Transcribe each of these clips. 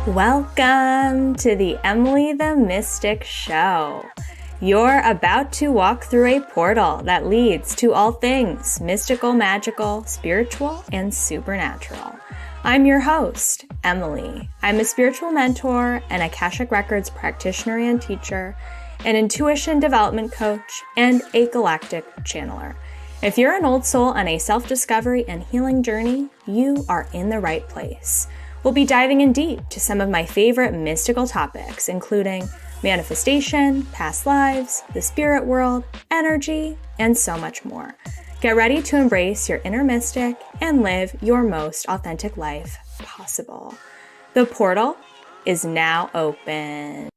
Welcome to the Emily the Mystic Show. You're about to walk through a portal that leads to all things mystical, magical, spiritual, and supernatural. I'm your host, Emily. I'm a spiritual mentor, an Akashic Records practitioner and teacher, an intuition development coach, and a galactic channeler. If you're an old soul on a self-discovery and healing journey, you are in the right place. We'll be diving in deep to some of my favorite mystical topics, including manifestation, past lives, the spirit world, energy, and so much more. Get ready to embrace your inner mystic and live your most authentic life possible. The portal is now open.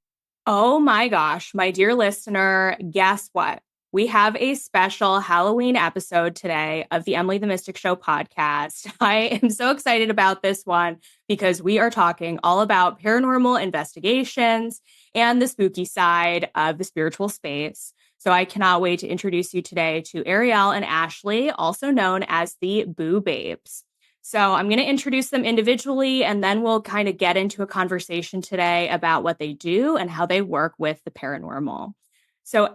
Oh my gosh, my dear listener, guess what? We have a special Halloween episode today of the Emily the Mystic Show podcast. I am so excited about this one because we are talking all about paranormal investigations and the spooky side of the spiritual space. So I cannot wait to introduce you today to Ariel and Ashley, also known as the Boo Babes. So I'm going to introduce them individually, and then we'll kind of get into a conversation today about what they do and how they work with the paranormal. So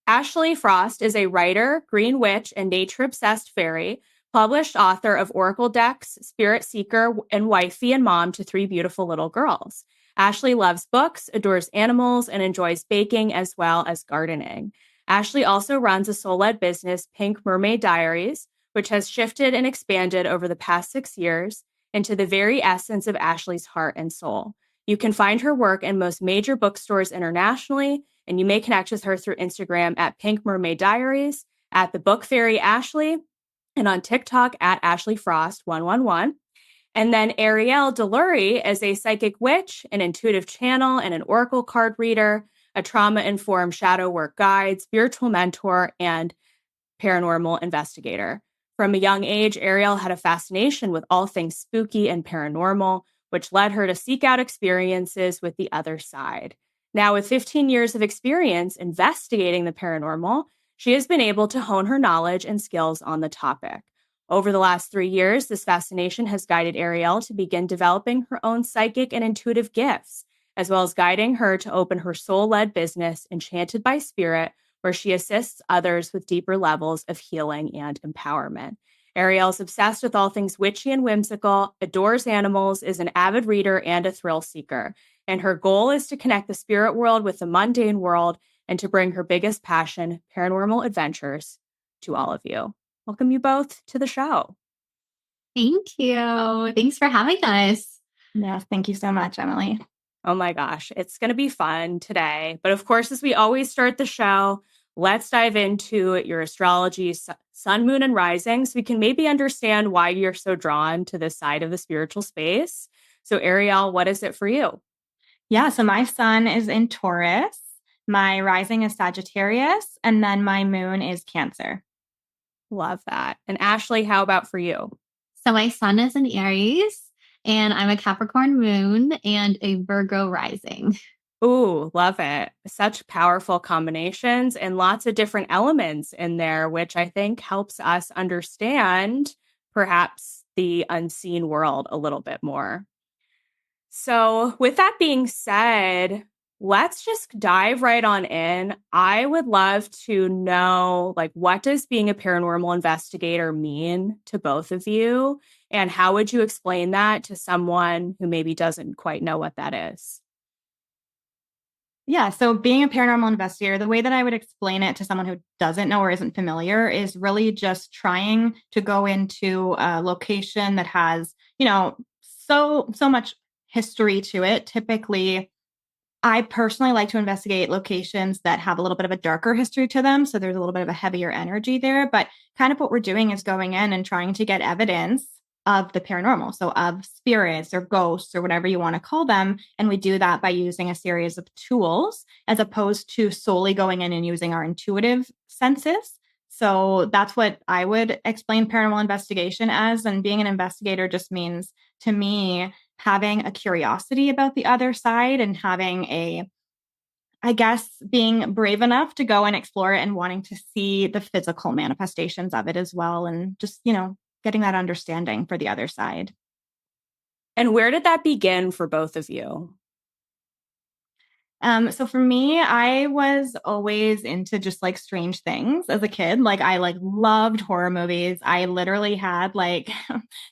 Ashley Frost is a writer, green witch, and nature-obsessed fairy, published author of Oracle Decks, Spirit Seeker, and wifey and mom to 3 beautiful little girls. Ashley loves books, adores animals, and enjoys baking as well as gardening. Ashley also runs a soul-led business, Pink Mermaid Diaries, which has shifted and expanded over the past 6 years into the very essence of Ashley's heart and soul. You can find her work in most major bookstores internationally, and you may connect with her through Instagram at Pink Mermaid Diaries, at the Book Fairy Ashley, and on TikTok at Ashley Frost 111. And then Ariel Delurey is a psychic witch, an intuitive channel, and an oracle card reader, a trauma-informed shadow work guide, spiritual mentor, and paranormal investigator. From a young age, Ariel had a fascination with all things spooky and paranormal, which led her to seek out experiences with the other side. Now, with 15 years of experience investigating the paranormal, she has been able to hone her knowledge and skills on the topic. Over the last 3 years, this fascination has guided Ariel to begin developing her own psychic and intuitive gifts, as well as guiding her to open her soul-led business, Enchanted by Spirit, where she assists others with deeper levels of healing and empowerment. Ariel is obsessed with all things witchy and whimsical, adores animals, is an avid reader, and a thrill seeker. And her goal is to connect the spirit world with the mundane world and to bring her biggest passion, paranormal adventures, to all of you. Welcome you both to the show. Thank you. Thanks for having us. Yes, thank you so much, Emily. Oh my gosh, it's going to be fun today. But of course, as we always start the show, let's dive into your astrology, sun, moon, and rising, so we can maybe understand why you're so drawn to this side of the spiritual space. So Ariel, what is it for you? Yeah, so my sun is in Taurus, my rising is Sagittarius, and then my moon is Cancer. Love that. And Ashley, how about for you? So my sun is in Aries, and I'm a Capricorn moon and a Virgo rising. Ooh, love it. Such powerful combinations and lots of different elements in there, which I think helps us understand perhaps the unseen world a little bit more. So with that being said, let's just dive right on in. I would love to know, what does being a paranormal investigator mean to both of you? And how would you explain that to someone who maybe doesn't quite know what that is? Yeah, so being a paranormal investigator, the way that I would explain it to someone who doesn't know or isn't familiar is really just trying to go into a location that has, so much history to it. Typically, I personally like to investigate locations that have a little bit of a darker history to them. So there's a little bit of a heavier energy there. But kind of what we're doing is going in and trying to get evidence of the paranormal. So of spirits or ghosts or whatever you want to call them. And we do that by using a series of tools as opposed to solely going in and using our intuitive senses. So that's what I would explain paranormal investigation as. And being an investigator just means, to me, having a curiosity about the other side and having being brave enough to go and explore it and wanting to see the physical manifestations of it as well. And just, getting that understanding for the other side. And where did that begin for both of you? So for me, I was always into just like strange things as a kid. Like I like loved horror movies. I literally had like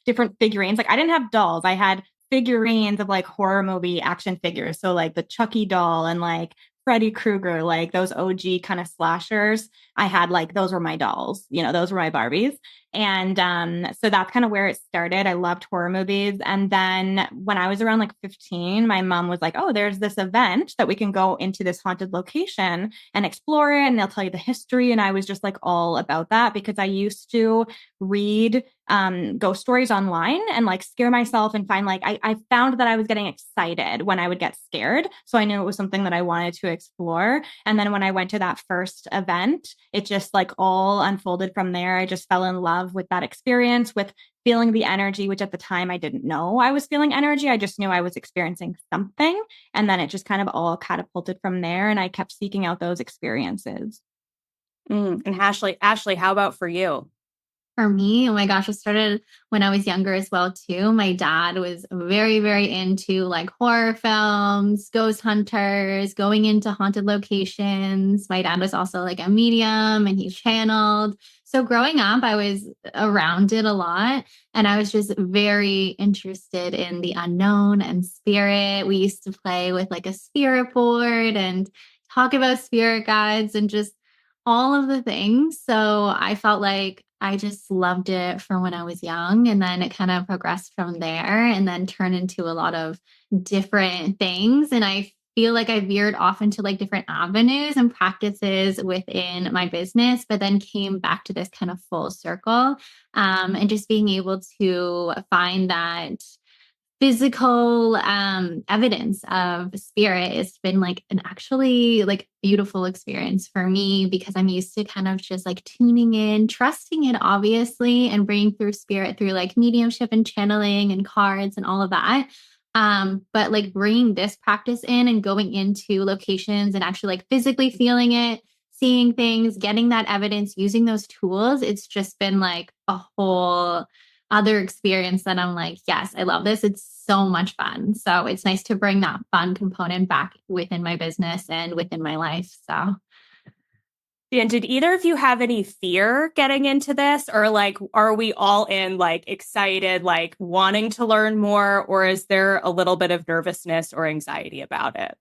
different figurines. Like I didn't have dolls. I had figurines of like horror movie action figures. So like the Chucky doll and like Freddy Krueger, like those OG kind of slashers. I had like those were my dolls, those were my Barbies. And so that's kind of where it started. I loved horror movies. And then when I was around like 15, my mom was like, oh, there's this event that we can go into this haunted location and explore it. And they'll tell you the history. And I was just like all about that because I used to read ghost stories online and like scare myself and find like I found that I was getting excited when I would get scared. So I knew it was something that I wanted to explore. And then when I went to that first event, it just like all unfolded from there. I just fell in love with that experience, with feeling the energy, which at the time I didn't know I was feeling energy. I just knew I was experiencing something. And then it just kind of all catapulted from there. And I kept seeking out those experiences. And Ashley, how about for you? For me, oh my gosh, it started when I was younger as well too. My dad was very, very into like horror films, ghost hunters, going into haunted locations. My dad was also like a medium and he channeled. So growing up, I was around it a lot and I was just very interested in the unknown and spirit. We used to play with like a spirit board and talk about spirit guides and just all of the things. So I felt like I just loved it from when I was young. And then it kind of progressed from there and then turned into a lot of different things. And I feel like I veered off into like different avenues and practices within my business, but then came back to this kind of full circle. And just being able to find that physical evidence of spirit has been like an actually like beautiful experience for me because I'm used to kind of just like tuning in, trusting it obviously, and bringing through spirit through like mediumship and channeling and cards and all of that. But like bringing this practice in and going into locations and actually like physically feeling it, seeing things, getting that evidence, using those tools, it's just been like a whole other experience that I'm like, yes, I love this. It's so much fun. So it's nice to bring that fun component back within my business and within my life. So And did either of you have any fear getting into this? Or like, are we all in like excited, like wanting to learn more? Or is there a little bit of nervousness or anxiety about it?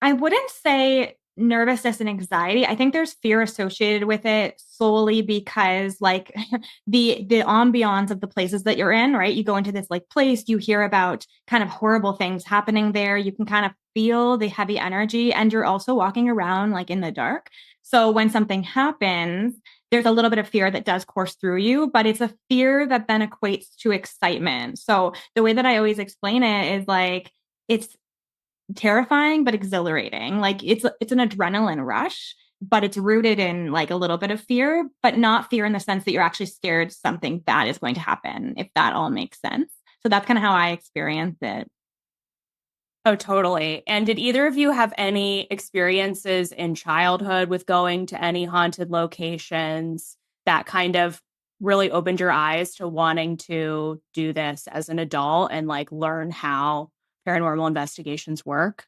I wouldn't say nervousness and anxiety. I think there's fear associated with it solely because like the ambiance of the places that you're in, right? You go into this like place, you hear about kind of horrible things happening there. You can kind of feel the heavy energy and you're also walking around like in the dark. So when something happens, there's a little bit of fear that does course through you, but it's a fear that then equates to excitement. So the way that I always explain it is like it's terrifying but exhilarating. Like it's an adrenaline rush, but it's rooted in like a little bit of fear, but not fear in the sense that you're actually scared something bad is going to happen, if that all makes sense. So that's kind of how I experience it. Oh, totally. And did either of you have any experiences in childhood with going to any haunted locations that kind of really opened your eyes to wanting to do this as an adult and like learn how paranormal investigations work?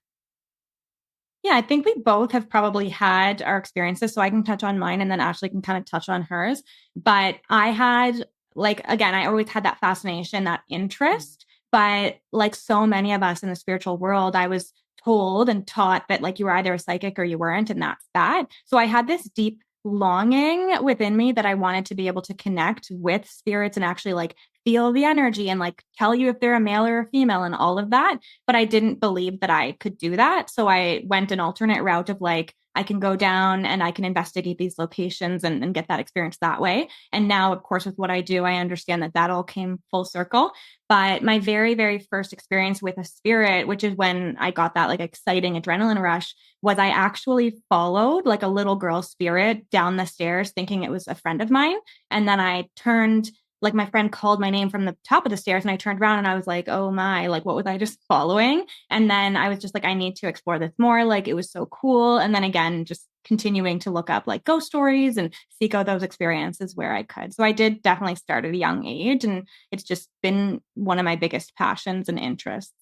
Yeah, I think we both have probably had our experiences. So I can touch on mine and then Ashley can kind of touch on hers. But I had, like, again, I always had that fascination, that interest. But like so many of us in the spiritual world, I was told and taught that like you were either a psychic or you weren't, and that's that. So I had this deep longing within me that I wanted to be able to connect with spirits and actually like feel the energy and like tell you if they're a male or a female and all of that. But I didn't believe that I could do that. So I went an alternate route of like, I can go down and I can investigate these locations and get that experience that way. And now, of course, with what I do, I understand that that all came full circle. But my very, very first experience with a spirit, which is when I got that like exciting adrenaline rush, was I actually followed like a little girl spirit down the stairs thinking it was a friend of mine. And then I turned, like my friend called my name from the top of the stairs and I turned around and I was like, oh my, like what was I just following? And then I was just like, I need to explore this more. Like it was so cool. And then again, just continuing to look up like ghost stories and seek out those experiences where I could. So I did definitely start at a young age, and it's just been one of my biggest passions and interests.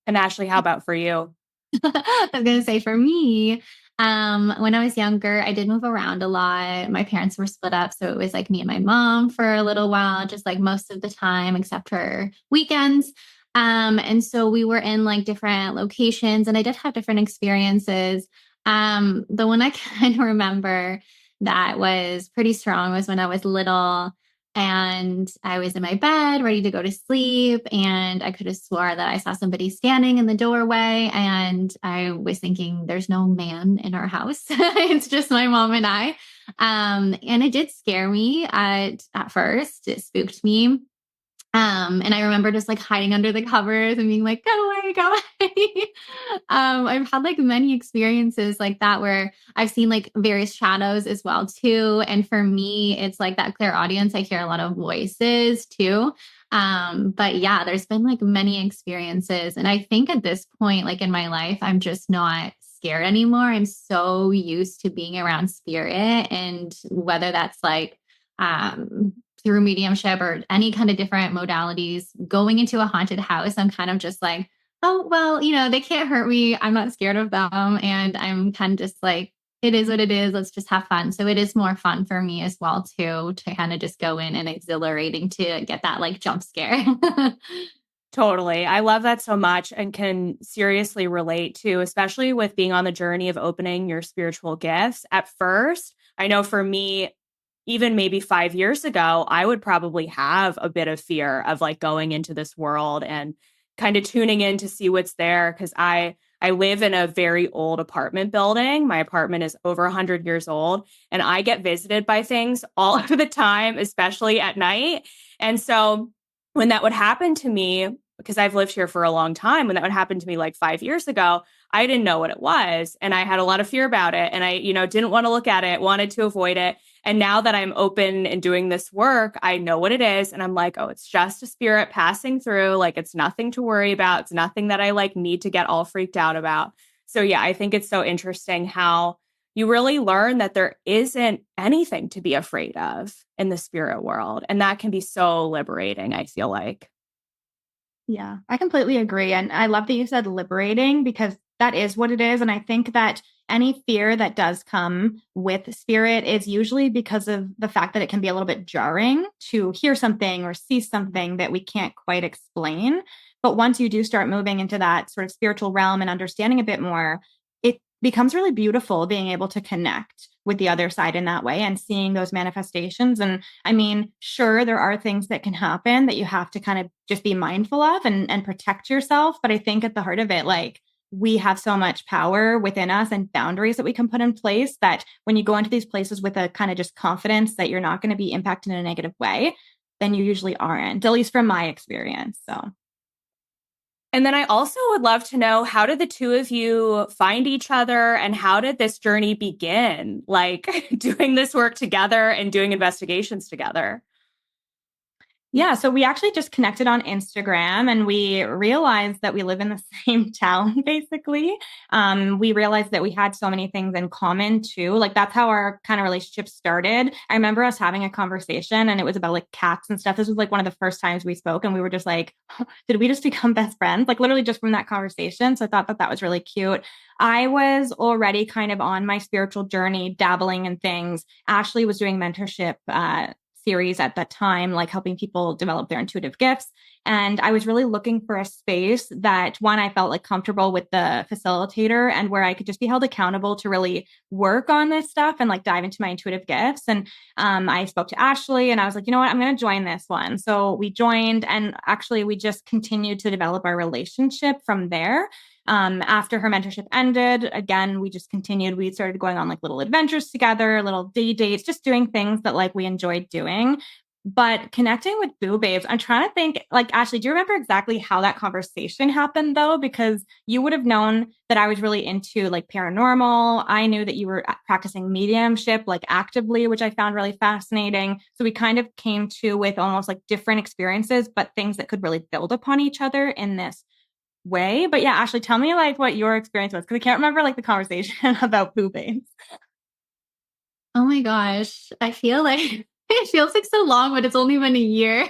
And Ashley, how about for you? I was going to say for me, when I was younger, I did move around a lot. My parents were split up. So it was like me and my mom for a little while, just like most of the time, except for weekends. And so we were in like different locations and I did have different experiences. The one I kind of remember that was pretty strong was when I was little and I was in my bed ready to go to sleep. And I could have swore that I saw somebody standing in the doorway. And I was thinking, there's no man in our house. It's just my mom and I. And it did scare me at first. It spooked me. And I remember just like hiding under the covers and being like, go away, go away. I've had like many experiences like that where I've seen like various shadows as well too. And for me, it's like that clairaudience. I hear a lot of voices too. But yeah, there's been like many experiences. And I think at this point, like in my life, I'm just not scared anymore. I'm so used to being around spirit, and whether that's like through mediumship or any kind of different modalities, going into a haunted house, I'm kind of just like, oh, well, they can't hurt me. I'm not scared of them. And I'm kind of just like, it is what it is. Let's just have fun. So it is more fun for me as well, too, to kind of just go in and exhilarating to get that like jump scare. Totally. I love that so much and can seriously relate to, especially with being on the journey of opening your spiritual gifts. At first, I know for me, even maybe 5 years ago, I would probably have a bit of fear of like going into this world and kind of tuning in to see what's there. Cause I live in a very old apartment building. My apartment is over 100 years old and I get visited by things all of the time, especially at night. And so when that would happen to me, because I've lived here for a long time, when that would happen to me like 5 years ago, I didn't know what it was. And I had a lot of fear about it. And I, didn't want to look at it, wanted to avoid it. And now that I'm open and doing this work, I know what it is. And I'm like, oh, it's just a spirit passing through. Like, it's nothing to worry about. It's nothing that I like need to get all freaked out about. So yeah, I think it's so interesting how you really learn that there isn't anything to be afraid of in the spirit world. And that can be so liberating, I feel like. Yeah, I completely agree. And I love that you said liberating because that is what it is. And I think that any fear that does come with spirit is usually because of the fact that it can be a little bit jarring to hear something or see something that we can't quite explain. But once you do start moving into that sort of spiritual realm and understanding a bit more, it becomes really beautiful being able to connect with the other side in that way and seeing those manifestations. And I mean, sure, there are things that can happen that you have to kind of just be mindful of and protect yourself. But I think at the heart of it, like, we have so much power within us and boundaries that we can put in place that when you go into these places with a kind of just confidence that you're not going to be impacted in a negative way, then you usually aren't, at least from my experience. So. And then I also would love to know, how did the two of you find each other and how did this journey begin? Like doing this work together and doing investigations together. Yeah, so we actually just connected on Instagram and we realized that we live in the same town, basically. We realized that we had so many things in common too. Like that's how our kind of relationship started. I remember us having a conversation and it was about like cats and stuff. This was like one of the first times we spoke and we were just like, did we just become best friends? Like literally just from that conversation. So I thought that that was really cute. I was already kind of on my spiritual journey, dabbling in things. Ashley was doing mentorship series at that time, like helping people develop their intuitive gifts. And I was really looking for a space that, one, I felt like comfortable with the facilitator and where I could just be held accountable to really work on this stuff and like dive into my intuitive gifts. And I spoke to Ashley and I was like, you know what, I'm going to join this one. So we joined and actually we just continued to develop our relationship from there. After her mentorship ended, again, we just continued. We started going on like little adventures together, little day dates, just doing things that like we enjoyed doing. But connecting with Boo Babes, I'm trying to think, like, Ashley, do you remember exactly how that conversation happened though? Because you would have known that I was really into like paranormal. I knew that you were practicing mediumship like actively, which I found really fascinating. So we kind of came to with almost like different experiences, but things that could really build upon each other in this way. But yeah, Ashley, tell me like what your experience was, because I can't remember like the conversation about pooping. Oh my gosh. I feel like it feels like so long, but it's only been a year.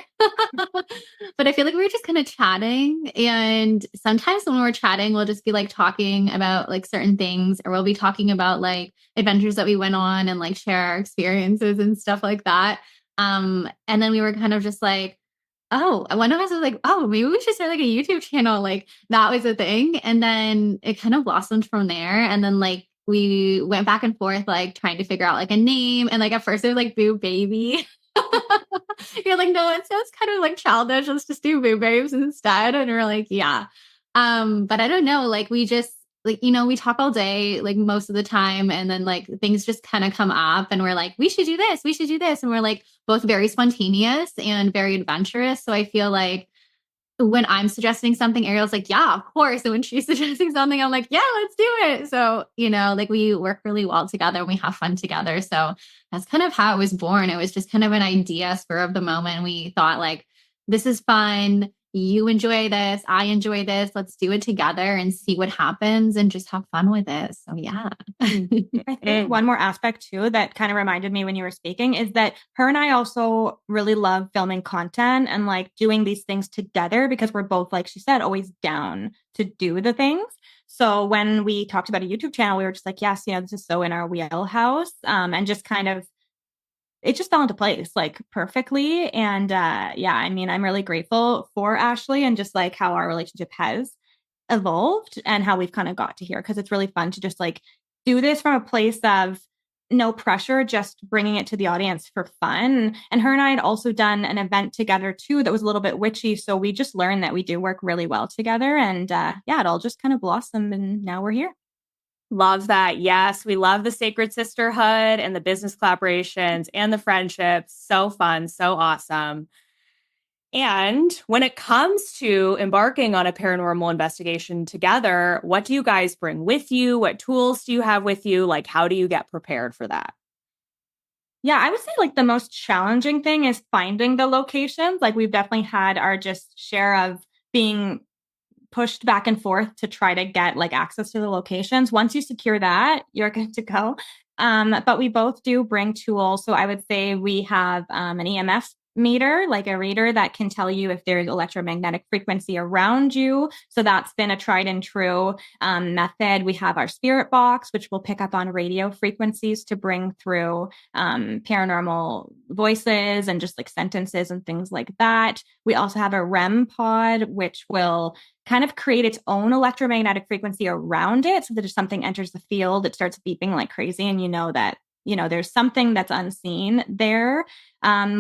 But I feel like we were just kind of chatting. And sometimes when we're chatting, we'll just be like talking about like certain things, or we'll be talking about like adventures that we went on and like share our experiences and stuff like that. And then we were kind of just like, oh, one of us was like, oh, maybe we should start like a YouTube channel. Like that was a thing. And then it kind of blossomed from there. And then like we went back and forth, like trying to figure out like a name. And like at first it was like Boo Baby. You're like, no, it sounds kind of like childish. Let's just do Boo Babes instead. And we're like, yeah. But I don't know, like we just like, we talk all day, like most of the time. And then like things just kind of come up and we're like, we should do this, we should do this. And we're like both very spontaneous and very adventurous. So I feel like when I'm suggesting something, Ariel's like, yeah, of course. And when she's suggesting something, I'm like, yeah, let's do it. So, like we work really well together and we have fun together. So that's kind of how it was born. It was just kind of an idea, spur of the moment. We thought like, this is fun. You enjoy this. I enjoy this. Let's do it together and see what happens and just have fun with it. So yeah. I think one more aspect too that kind of reminded me when you were speaking is that her and I also really love filming content and like doing these things together, because we're both, like she said, always down to do the things. So when we talked about a YouTube channel, we were just like, yes, this is so in our wheelhouse. And just kind of, it just fell into place like perfectly. And yeah, I mean, I'm really grateful for Ashley and just like how our relationship has evolved and how we've kind of got to here, because it's really fun to just like do this from a place of no pressure, just bringing it to the audience for fun. And her and I had also done an event together too that was a little bit witchy, so we just learned that we do work really well together. And yeah, it all just kind of blossomed and now we're here. Love that. Yes, we love the sacred sisterhood and the business collaborations and the friendships. So fun, so awesome. And when it comes to embarking on a paranormal investigation together, what do you guys bring with you? What tools do you have with you? Like, how do you get prepared for that? Yeah, I would say like the most challenging thing is finding the locations. Like we've definitely had our just share of being pushed back and forth to try to get like access to the locations. Once you secure that, you're good to go. But we both do bring tools. So I would say we have an EMF meter, like a reader that can tell you if there's electromagnetic frequency around you. So that's been a tried and true method. We have our spirit box, which will pick up on radio frequencies to bring through paranormal voices and just like sentences and things like that. We also have a REM pod, which will kind of create its own electromagnetic frequency around it, so that if something enters the field, it starts beeping like crazy, and that there's something that's unseen there.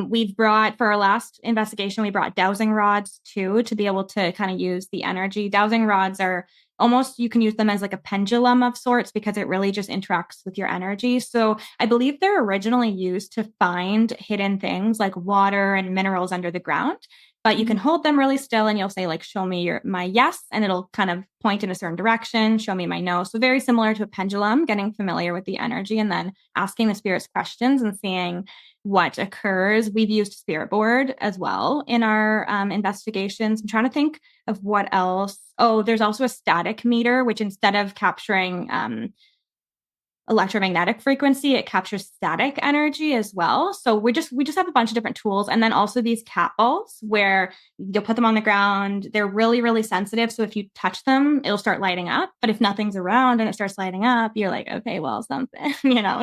We've brought, for our last investigation, we brought dowsing rods too, to be able to kind of use the energy. Dowsing rods are almost, you can use them as like a pendulum of sorts, because it really just interacts with your energy. So I believe they're originally used to find hidden things like water and minerals under the ground. But you can hold them really still and you'll say like, show me my yes, and it'll kind of point in a certain direction, show me my no. So very similar to a pendulum, getting familiar with the energy and then asking the spirits questions and seeing what occurs. We've used spirit board as well in our investigations. I'm trying to think of what else. Oh, there's also a static meter, which instead of capturing electromagnetic frequency, it captures static energy as well. So we just have a bunch of different tools. And then also these cat balls, where you'll put them on the ground. They're really, really sensitive. So if you touch them, it'll start lighting up. But if nothing's around and it starts lighting up, you're like, okay, well, something,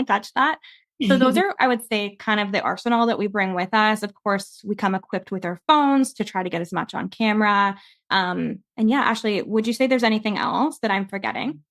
touch that. So those are, I would say, kind of the arsenal that we bring with us. Of course, we come equipped with our phones to try to get as much on camera. And yeah, Ashley, would you say there's anything else that I'm forgetting?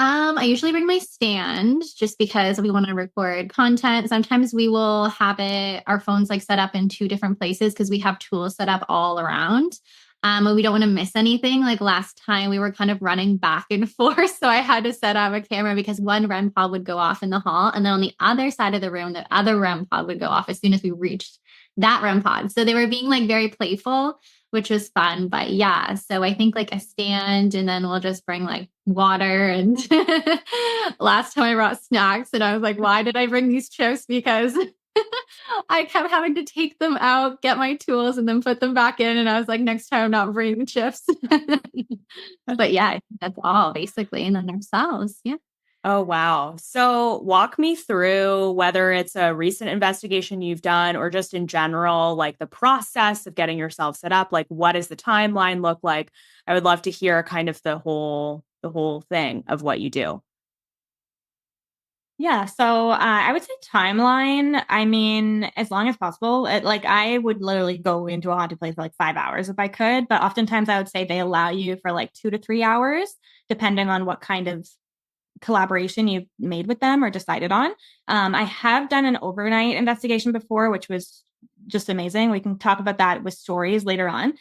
I usually bring my stand just because we want to record content. Sometimes we will have our phones like set up in two different places because we have tools set up all around. And we don't want to miss anything. Like last time we were kind of running back and forth. So I had to set up a camera because one REM pod would go off in the hall. And then on the other side of the room, the other REM pod would go off as soon as we reached that REM pod. So they were being like very playful, which was fun. But yeah, so I think like a stand, and then we'll just bring like water. And last time I brought snacks and I was like, why did I bring these chips? Because I kept having to take them out, get my tools, and then put them back in. And I was like, next time I'm not bringing chips. But yeah, I think that's all basically. And then ourselves. Yeah. Oh, wow. So walk me through whether it's a recent investigation you've done or just in general, like the process of getting yourself set up. Like, what does the timeline look like? I would love to hear kind of the whole thing of what you do. Yeah, so I would say timeline. I mean, as long as possible. Like I would literally go into a haunted place for like 5 hours if I could, but oftentimes I would say they allow you for like 2 to 3 hours, depending on what kind of collaboration you've made with them or decided on. I have done an overnight investigation before, which was just amazing. We can talk about that with stories later on.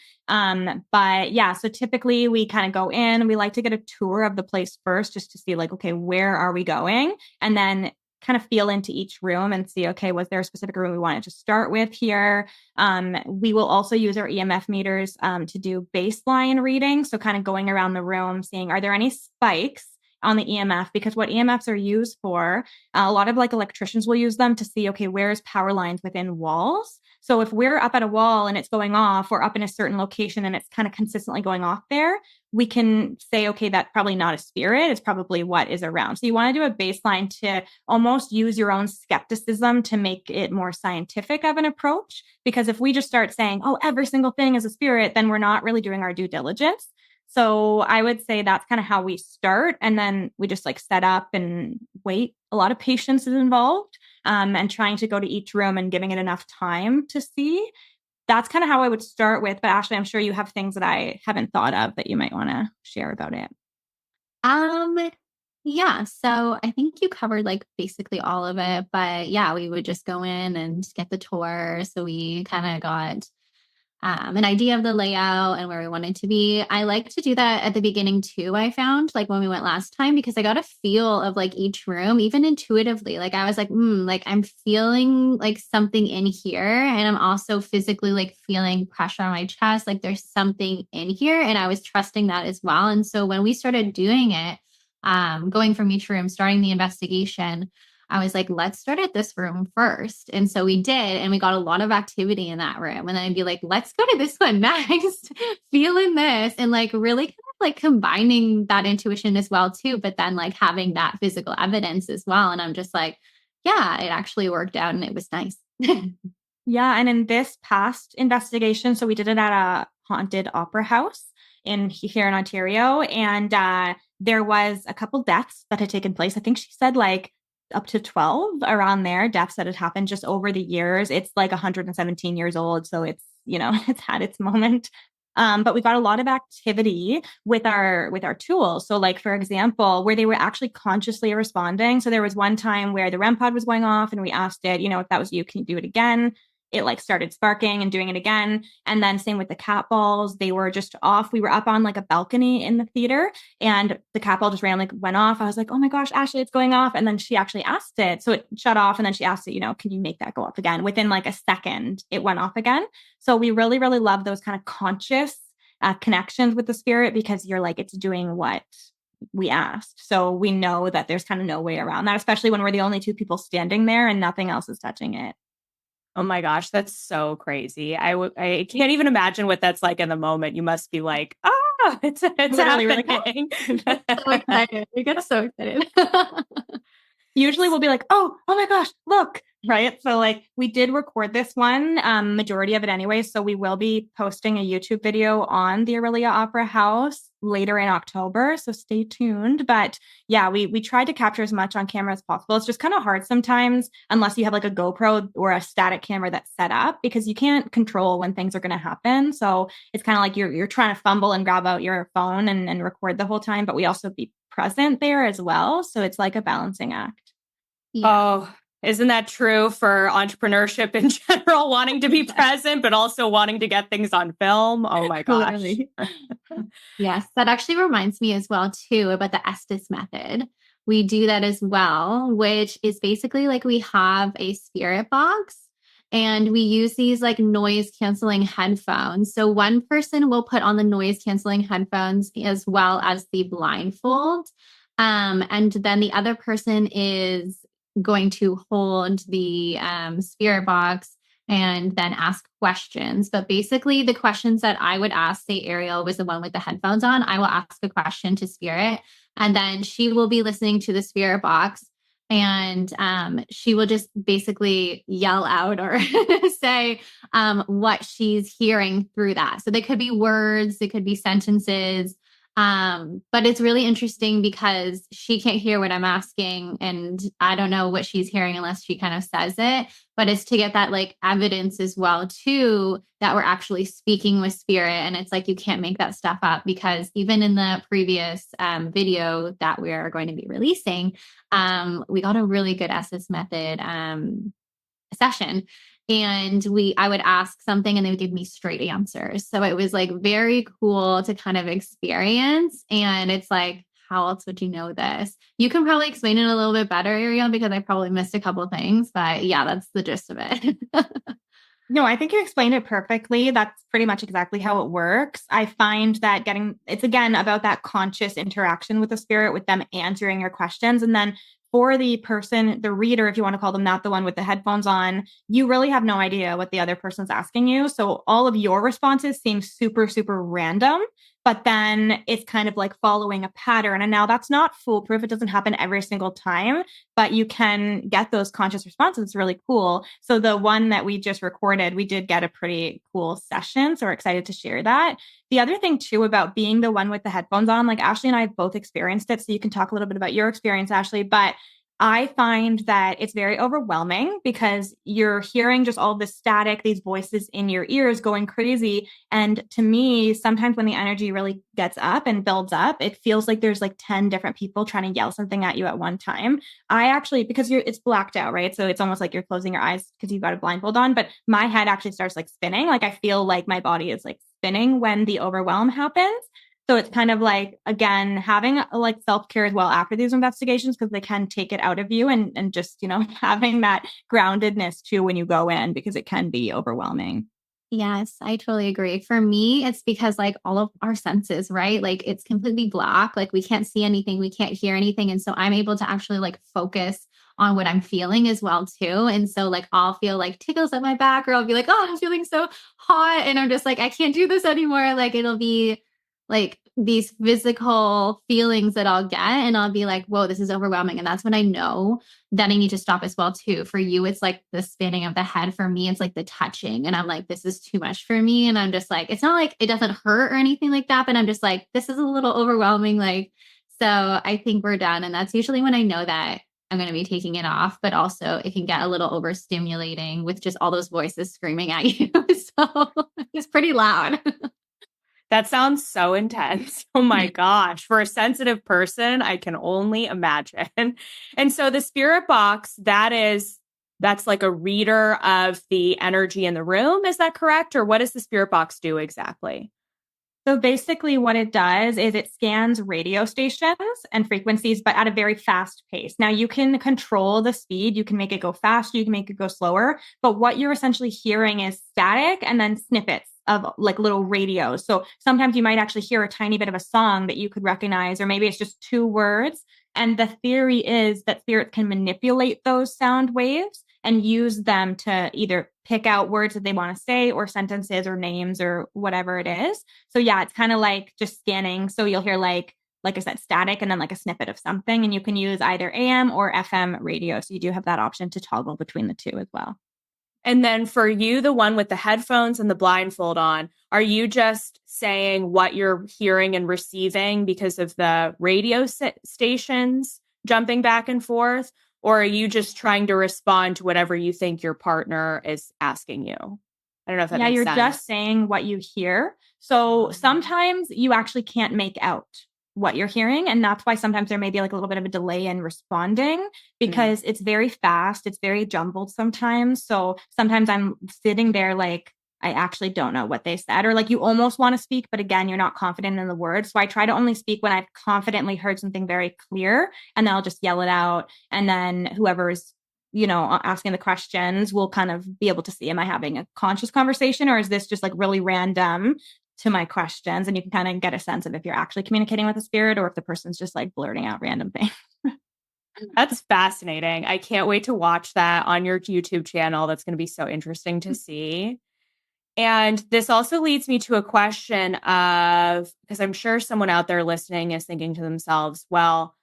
But yeah, so typically we kind of go in, we like to get a tour of the place first just to see like, okay, where are we going? And then kind of feel into each room and see, okay, was there a specific room we wanted to start with here? We will also use our EMF meters to do baseline reading. So kind of going around the room, seeing, are there any spikes on the EMF? Because what EMFs are used for, a lot of like electricians will use them to see, okay, where's power lines within walls? So if we're up at a wall and it's going off, or up in a certain location and it's kind of consistently going off there, we can say, okay, that's probably not a spirit. It's probably what is around. So you want to do a baseline to almost use your own skepticism to make it more scientific of an approach. Because if we just start saying, oh, every single thing is a spirit, then we're not really doing our due diligence. So I would say that's kind of how we start. And then we just like set up and wait. A lot of patience is involved, and trying to go to each room and giving it enough time to see. That's kind of how I would start with. But Ashley, I'm sure you have things that I haven't thought of that you might want to share about it. Um, yeah, so I think you covered like basically all of it, but yeah, we would just go in and get the tour. So we kind of got an idea of the layout and where we wanted to be. I like to do that at the beginning too. I found like when we went last time, because I got a feel of like each room, even intuitively. Like I was like I'm feeling like something in here. And I'm also physically like feeling pressure on my chest. Like there's something in here. And I was trusting that as well. And so when we started doing it, going from each room, starting the investigation, I was like, let's start at this room first. And so we did, and we got a lot of activity in that room. And then I'd be like, let's go to this one next, feeling this, and like really kind of like combining that intuition as well, too. But then like having that physical evidence as well. And I'm just like, yeah, it actually worked out and it was nice. Yeah. And in this past investigation, so we did it at a haunted opera house here in Ontario. And there was a couple deaths that had taken place. I think she said like up to 12 around there, deaths that had happened just over the years. It's like 117 years old. So it's, it's had its moment. But we got a lot of activity with our tools. So like, for example, where they were actually consciously responding. So there was one time where the REM pod was going off and we asked it, if that was you, can you do it again? It like started sparking and doing it again. And then same with the cat balls. They were just off. We were up on like a balcony in the theater and the cat ball just randomly went off. I was like, oh my gosh, Ashley, it's going off. And then she actually asked it. So it shut off. And then she asked it, can you make that go up again? Within like a second, it went off again. So we really, really love those kind of conscious connections with the spirit, because you're like, it's doing what we asked. So we know that there's kind of no way around that, especially when we're the only two people standing there and nothing else is touching it. Oh my gosh, that's so crazy. I can't even imagine what that's like in the moment. You must be like, it's Literally, happening. So excited. We get so excited. Usually we'll be like, oh my gosh, look, right? So like we did record this one, majority of it anyway. So we will be posting a YouTube video on the Aurelia Opera House later in October. So stay tuned. But yeah, we tried to capture as much on camera as possible. It's just kind of hard sometimes unless you have like a GoPro or a static camera that's set up, because you can't control when things are going to happen. So it's kind of like you're trying to fumble and grab out your phone and record the whole time, but we also be present there as well. So it's like a balancing act. Yeah. Oh, isn't that true for entrepreneurship in general? Wanting to be present, but also wanting to get things on film. Oh my gosh. Yes, that actually reminds me as well, too, about the Estes method. We do that as well, which is basically like we have a spirit box and we use these like noise canceling headphones. So one person will put on the noise canceling headphones as well as the blindfold. And then the other person is going to hold the spirit box and then ask questions. But basically, the questions that I would ask, say Ariel was the one with the headphones on, I will ask a question to spirit, and then she will be listening to the spirit box. And she will just basically yell out or say what she's hearing through that. So they could be words, it could be sentences. But it's really interesting because she can't hear what I'm asking, and I don't know what she's hearing unless she kind of says it. But it's to get that like evidence as well too, that we're actually speaking with spirit. And it's like you can't make that stuff up, because even in the previous video that we're going to be releasing, we got a really good SS method session, and I would ask something and they would give me straight answers. So it was like very cool to kind of experience. And it's like, how else would you know this? You can probably explain it a little bit better, Ariel, because I probably missed a couple of things, but yeah, that's the gist of it. No, I think you explained it perfectly. That's pretty much exactly how it works. I find that it's again about that conscious interaction with the spirit, with them answering your questions. And then for the person, the reader, if you want to call them that, the one with the headphones on, you really have no idea what the other person's asking you. So all of your responses seem super, super random, but then it's kind of like following a pattern. And now that's not foolproof. It doesn't happen every single time, but you can get those conscious responses. It's really cool. So the one that we just recorded, we did get a pretty cool session. So we're excited to share that. The other thing too about being the one with the headphones on, like Ashley and I have both experienced it. So you can talk a little bit about your experience, Ashley, but I find that it's very overwhelming because you're hearing just all this static, these voices in your ears going crazy. And to me, sometimes when the energy really gets up and builds up, it feels like there's like 10 different people trying to yell something at you at one time. I actually, because it's blacked out, right? So it's almost like you're closing your eyes because you've got a blindfold on, but my head actually starts like spinning. Like I feel like my body is like spinning when the overwhelm happens. So it's kind of like, again, having like self-care as well after these investigations, because they can take it out of you, and just, having that groundedness too when you go in, because it can be overwhelming. Yes, I totally agree. For me, it's because like all of our senses, right? Like it's completely black. Like we can't see anything, we can't hear anything. And so I'm able to actually like focus on what I'm feeling as well too. And so like I'll feel like tickles at my back, or I'll be like, oh, I'm feeling so hot. And I'm just like, I can't do this anymore. Like it'll be like these physical feelings that I'll get, and I'll be like, whoa, this is overwhelming. And that's when I know that I need to stop as well too. For you, it's like the spinning of the head. For me, it's like the touching. And I'm like, this is too much for me. And I'm just like, it's not like it doesn't hurt or anything like that, but I'm just like, this is a little overwhelming. Like, so I think we're done. And that's usually when I know that I'm going to be taking it off, but also it can get a little overstimulating with just all those voices screaming at you. So it's pretty loud. That sounds so intense. Oh my gosh. For a sensitive person, I can only imagine. And so the spirit box, that's like a reader of the energy in the room. Is that correct? Or what does the spirit box do exactly? So basically what it does is it scans radio stations and frequencies, but at a very fast pace. Now you can control the speed. You can make it go faster. You can make it go slower. But what you're essentially hearing is static and then snippets of like little radios. So sometimes you might actually hear a tiny bit of a song that you could recognize, or maybe it's just two words. And the theory is that spirits can manipulate those sound waves and use them to either pick out words that they want to say, or sentences or names or whatever it is. So yeah, it's kind of like just scanning. So you'll hear like I said, static and then like a snippet of something, and you can use either AM or FM radio. So you do have that option to toggle between the two as well. And then for you, the one with the headphones and the blindfold on, are you just saying what you're hearing and receiving because of the radio stations jumping back and forth? Or are you just trying to respond to whatever you think your partner is asking you? I don't know if that makes sense. Yeah, you're just saying what you hear. So sometimes you actually can't make out what you're hearing. And that's why sometimes there may be like a little bit of a delay in responding, because it's very fast. It's very jumbled sometimes. So sometimes I'm sitting there like, I actually don't know what they said, or like you almost want to speak, but again, you're not confident in the words. So I try to only speak when I've confidently heard something very clear, and then I'll just yell it out. And then whoever's asking the questions will kind of be able to see, am I having a conscious conversation, or is this just like really random to my questions? And you can kind of get a sense of if you're actually communicating with a spirit, or if the person's just like blurting out random things. That's fascinating. I can't wait to watch that on your YouTube channel. That's going to be so interesting to see. And this also leads me to a question of, because I'm sure someone out there listening is thinking to themselves, well,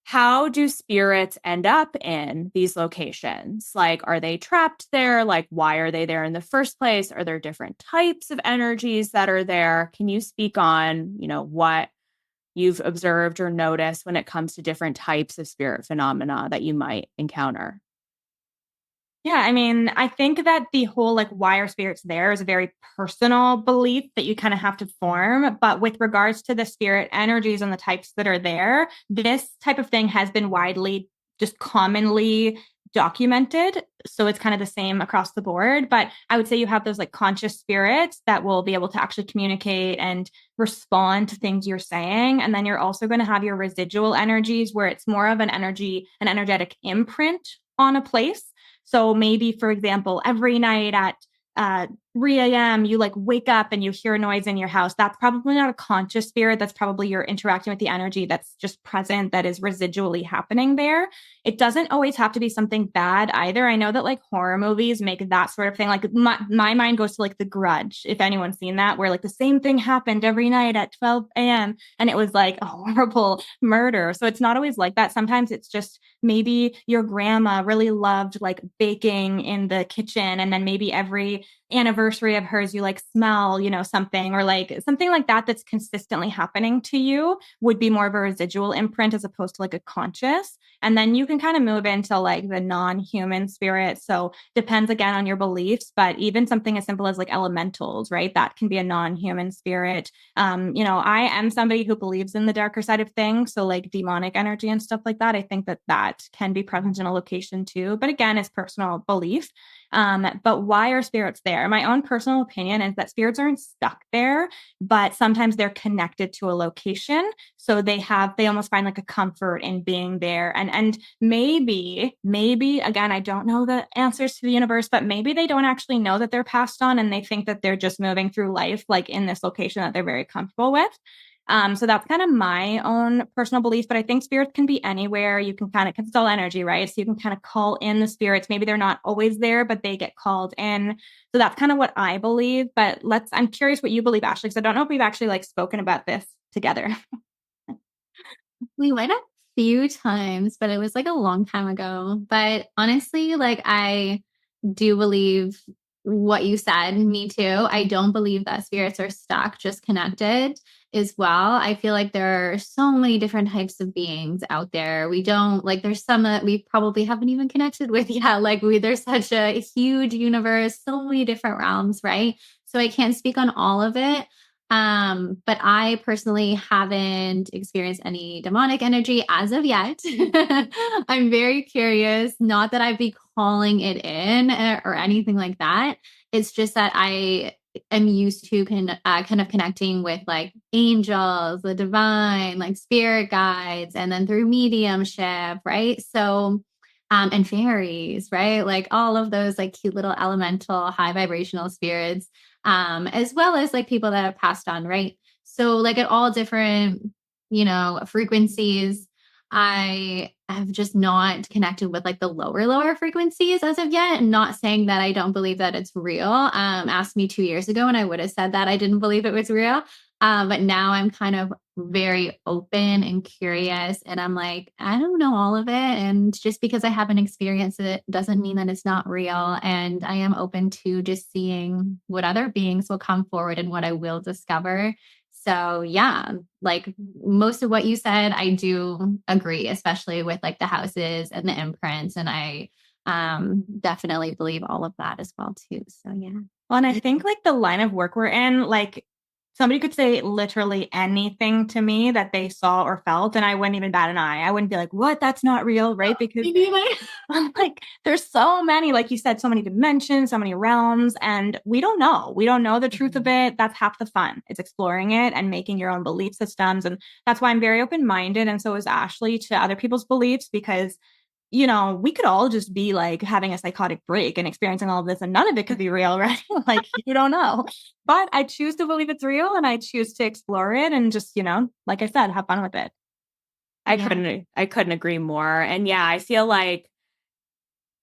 how do spirits end up in these locations? Like, are they trapped there? Like, why are they there in the first place? Are there different types of energies that are there? Can you speak on, what you've observed or noticed when it comes to different types of spirit phenomena that you might encounter? Yeah, I mean, I think that the whole like why are spirits there is a very personal belief that you kind of have to form. But with regards to the spirit energies and the types that are there, this type of thing has been widely just commonly documented. So it's kind of the same across the board. But I would say you have those like conscious spirits that will be able to actually communicate and respond to things you're saying. And then you're also going to have your residual energies where it's more of an energetic imprint on a place. So maybe, for example, every night at 3 a.m., you like wake up and you hear a noise in your house. That's probably not a conscious spirit. That's probably you're interacting with the energy that's just present, that is residually happening there. It doesn't always have to be something bad either. I know that like horror movies make that sort of thing. Like my mind goes to like The Grudge, if anyone's seen that, where like the same thing happened every night at 12 a.m. and it was like a horrible murder. So it's not always like that. Sometimes it's just maybe your grandma really loved like baking in the kitchen, and then maybe every anniversary of hers you like smell something, or like something like that that's consistently happening to you would be more of a residual imprint as opposed to like a conscious. And then you can kind of move into like the non-human spirit. So depends again on your beliefs, but even something as simple as like elementals, right, that can be a non-human spirit. I am somebody who believes in the darker side of things, so like demonic energy and stuff like that. I think that can be present in a location too, but again, it's personal belief. But why are spirits there? My own personal opinion is that spirits aren't stuck there, but sometimes they're connected to a location. So they almost find like a comfort in being there. And maybe, again, I don't know the answers to the universe, but maybe they don't actually know that they're passed on and they think that they're just moving through life like in this location that they're very comfortable with. So that's kind of my own personal belief, but I think spirits can be anywhere. You can kind of, because it's all energy, right? So you can kind of call in the spirits. Maybe they're not always there, but they get called in. So that's kind of what I believe. But I'm curious what you believe, Ashley, because I don't know if we've actually like spoken about this together. We went a few times, but it was like a long time ago. But honestly, like I do believe what you said, me too. I don't believe that spirits are stuck, just connected as well. I feel like there are so many different types of beings out there. We don't like, there's some that we probably haven't even connected with yet. Like there's such a huge universe, so many different realms, right? So I can't speak on all of it. But I personally haven't experienced any demonic energy as of yet. I'm very curious, not that I'd be calling it in or anything like that. It's just that I am used to kind of connecting with like angels, the divine, like spirit guides, and then through mediumship, right? So, and fairies, right? Like all of those like cute little elemental high vibrational spirits, as well as like people that have passed on, right? So like at all different, frequencies, I have just not connected with like the lower frequencies as of yet. Not saying that I don't believe that it's real. Asked me 2 years ago and I would have said that I didn't believe it was real. But now I'm kind of very open and curious. And I'm like, I don't know all of it. And just because I haven't experienced it doesn't mean that it's not real. And I am open to just seeing what other beings will come forward and what I will discover. So yeah, like most of what you said, I do agree, especially with like the houses and the imprints. And I definitely believe all of that as well too. So yeah. Well, and I think like the line of work we're in, like somebody could say literally anything to me that they saw or felt, and I wouldn't even bat an eye. I wouldn't be like, what? That's not real, right? Because I'm like, there's so many, like you said, so many dimensions, so many realms, and we don't know. We don't know the truth of it. That's half the fun. It's exploring it and making your own belief systems. And that's why I'm very open-minded. And so is Ashley to other people's beliefs, because we could all just be like having a psychotic break and experiencing all of this and none of it could be real, right? Like you don't know. But I choose to believe it's real and I choose to explore it and just, like I said, have fun with it. I couldn't agree more. And yeah, I feel like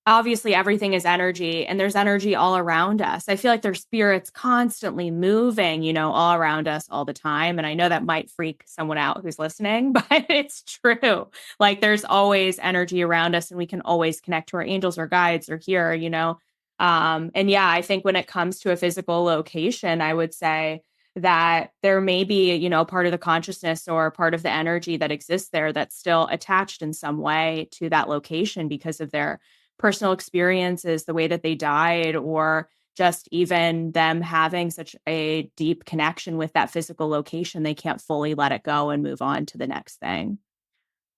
obviously everything is energy and there's energy all around us. I feel like there's spirits constantly moving, all around us all the time. And I know that might freak someone out who's listening, but it's true. Like there's always energy around us and we can always connect to our angels or guides or here. And yeah, I think when it comes to a physical location, I would say that there may be, part of the consciousness or part of the energy that exists there that's still attached in some way to that location because of their personal experiences, the way that they died, or just even them having such a deep connection with that physical location, they can't fully let it go and move on to the next thing.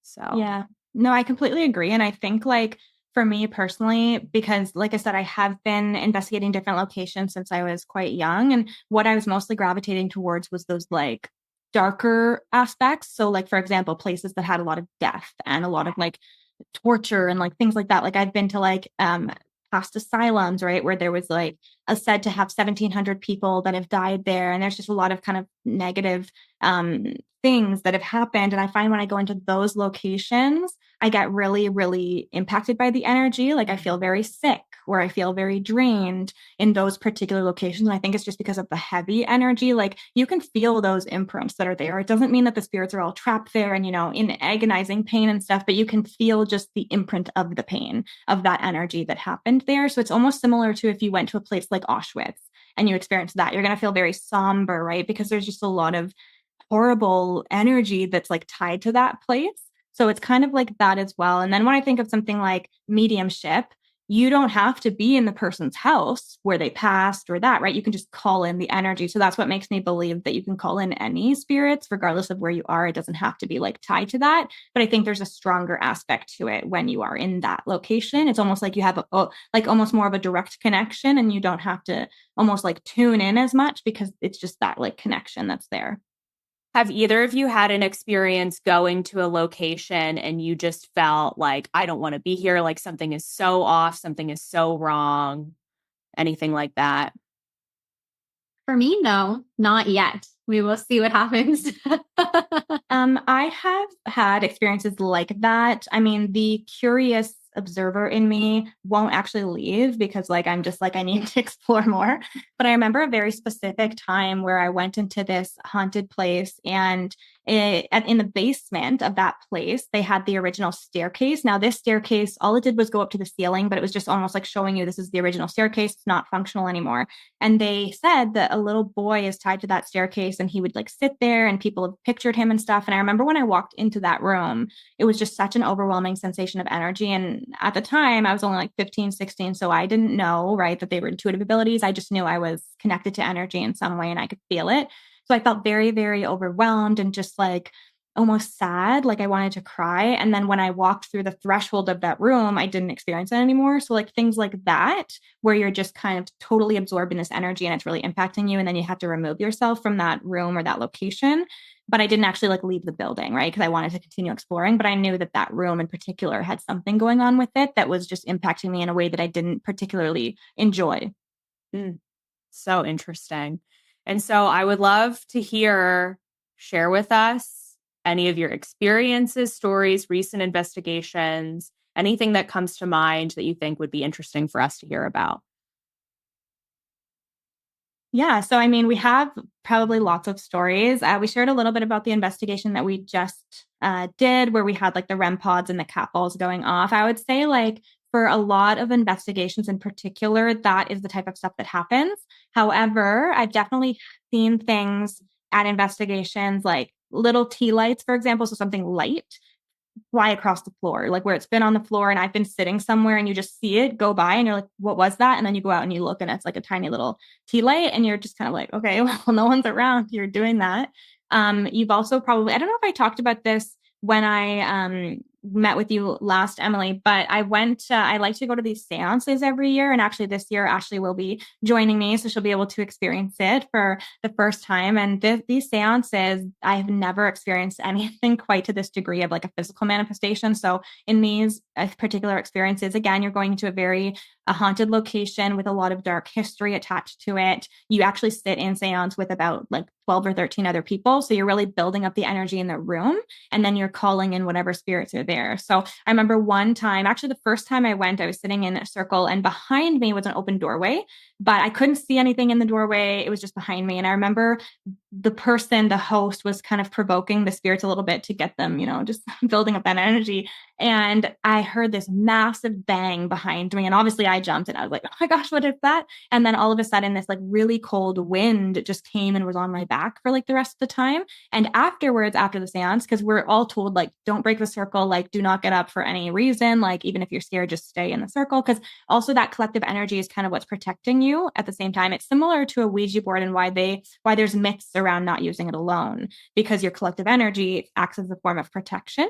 So, Yeah. No, I completely agree. And I think like for me personally, because like I said, I have been investigating different locations since I was quite young. And what I was mostly gravitating towards was those like darker aspects. So like, for example, places that had a lot of death and a lot of like torture and like things like that. Like I've been to like past asylums, right, where there was like said to have 1,700 people that have died there, and there's just a lot of kind of negative things that have happened. And I find when I go into those locations, I get really, really impacted by the energy. Like I feel very sick or I feel very drained in those particular locations. And I think it's just because of the heavy energy. Like you can feel those imprints that are there. It doesn't mean that the spirits are all trapped there and, in agonizing pain and stuff, but you can feel just the imprint of the pain of that energy that happened there. So it's almost similar to if you went to a place like Auschwitz and you experience that, you're going to feel very somber, right? Because there's just a lot of horrible energy that's like tied to that place. So it's kind of like that as well. And then when I think of something like mediumship, you don't have to be in the person's house where they passed or that, right? You can just call in the energy. So that's what makes me believe that you can call in any spirits, regardless of where you are. It doesn't have to be like tied to that. But I think there's a stronger aspect to it when you are in that location. It's almost like you have like almost more of a direct connection and you don't have to almost like tune in as much because it's just that like connection that's there. have either of you had an experience going to a location and you just felt like, I don't want to be here, like something is so off, something is so wrong, anything like that? For me, no, not yet. We will see what happens. I have had experiences like that. I mean, the curious observer in me won't actually leave because like I'm just like I need to explore more. But I remember a very specific time where I went into this haunted place and in the basement of that place, they had the original staircase. Now, this staircase, all it did was go up to the ceiling, but it was just almost like showing you this is the original staircase. It's not functional anymore. And they said that a little boy is tied to that staircase and he would like sit there and people have pictured him and stuff. And I remember when I walked into that room, it was just such an overwhelming sensation of energy. And at the time, I was only like 15, 16. So I didn't know, right, that they were intuitive abilities. I just knew I was connected to energy in some way and I could feel it. So I felt very, very overwhelmed and just like almost sad, like I wanted to cry. And then when I walked through the threshold of that room, I didn't experience it anymore. So like things like that, where you're just kind of totally absorbed in this energy and it's really impacting you. And then you have to remove yourself from that room or that location. But I didn't actually like leave the building, right? Because I wanted to continue exploring. But I knew that that room in particular had something going on with it that was just impacting me in a way that I didn't particularly enjoy. So interesting. And so I would love to share with us any of your experiences, stories, recent investigations, anything that comes to mind that you think would be interesting for us to hear about. Yeah. So, I mean, we have probably lots of stories. We shared a little bit about the investigation that we just did, where we had like the REM pods and the cat balls going off. I would say, like, for a lot of investigations in particular, that is the type of stuff that happens. However, I've definitely seen things at investigations like little tea lights, for example. So, something light fly across the floor, like where it's been on the floor and I've been sitting somewhere and you just see it go by and you're like, what was that? And then you go out and you look and it's like a tiny little tea light and you're just kind of like, okay, well, no one's around. You're doing that. You've also probably, I don't know if I talked about this when I met with you last, Emily, but I like to go to these seances every year. And actually this year, Ashley will be joining me. So she'll be able to experience it for the first time. And these seances, I have never experienced anything quite to this degree of like a physical manifestation. So in these particular experience is. Again, you're going to a haunted location with a lot of dark history attached to it. You actually sit in seance with about like 12 or 13 other people. So you're really building up the energy in the room, and then you're calling in whatever spirits are there. So I remember one time, actually the first time I went, I was sitting in a circle and behind me was an open doorway, but I couldn't see anything in the doorway. It was just behind me. And I remember the host was kind of provoking the spirits a little bit to get them, just building up that energy. And I heard this massive bang behind me. And obviously I jumped and I was like, oh my gosh, what is that? And then all of a sudden this like really cold wind just came and was on my back for like the rest of the time. And afterwards, after the seance, because we're all told like, don't break the circle, like do not get up for any reason. Like even if you're scared, just stay in the circle. Because also that collective energy is kind of what's protecting you at the same time. It's similar to a Ouija board and why there's myths around not using it alone, because your collective energy acts as a form of protection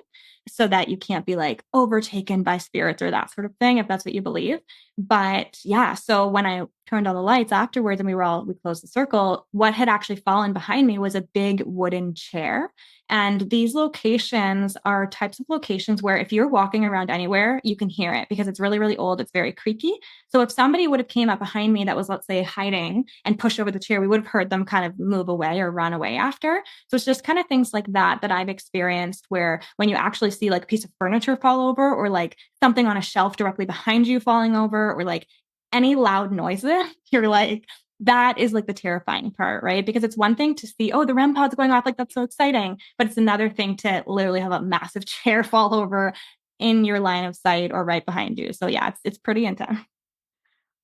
so that you can't be like overtaken by spirits or that sort of thing, if that's what you believe. But yeah, so when I turned on the lights afterwards and we closed the circle, what had actually fallen behind me was a big wooden chair. And these locations are types of locations where if you're walking around anywhere, you can hear it because it's really, really old. It's very creaky. So if somebody would have came up behind me that was, let's say, hiding and pushed over the chair, we would have heard them kind of move away or run away after. So it's just kind of things like that I've experienced, where when you actually see like a piece of furniture fall over, or like something on a shelf directly behind you falling over, or like any loud noises, you're like, that is like the terrifying part, right? Because it's one thing to see, oh, the REM pod's going off, like that's so exciting. But it's another thing to literally have a massive chair fall over in your line of sight or right behind you. So yeah, it's pretty intense.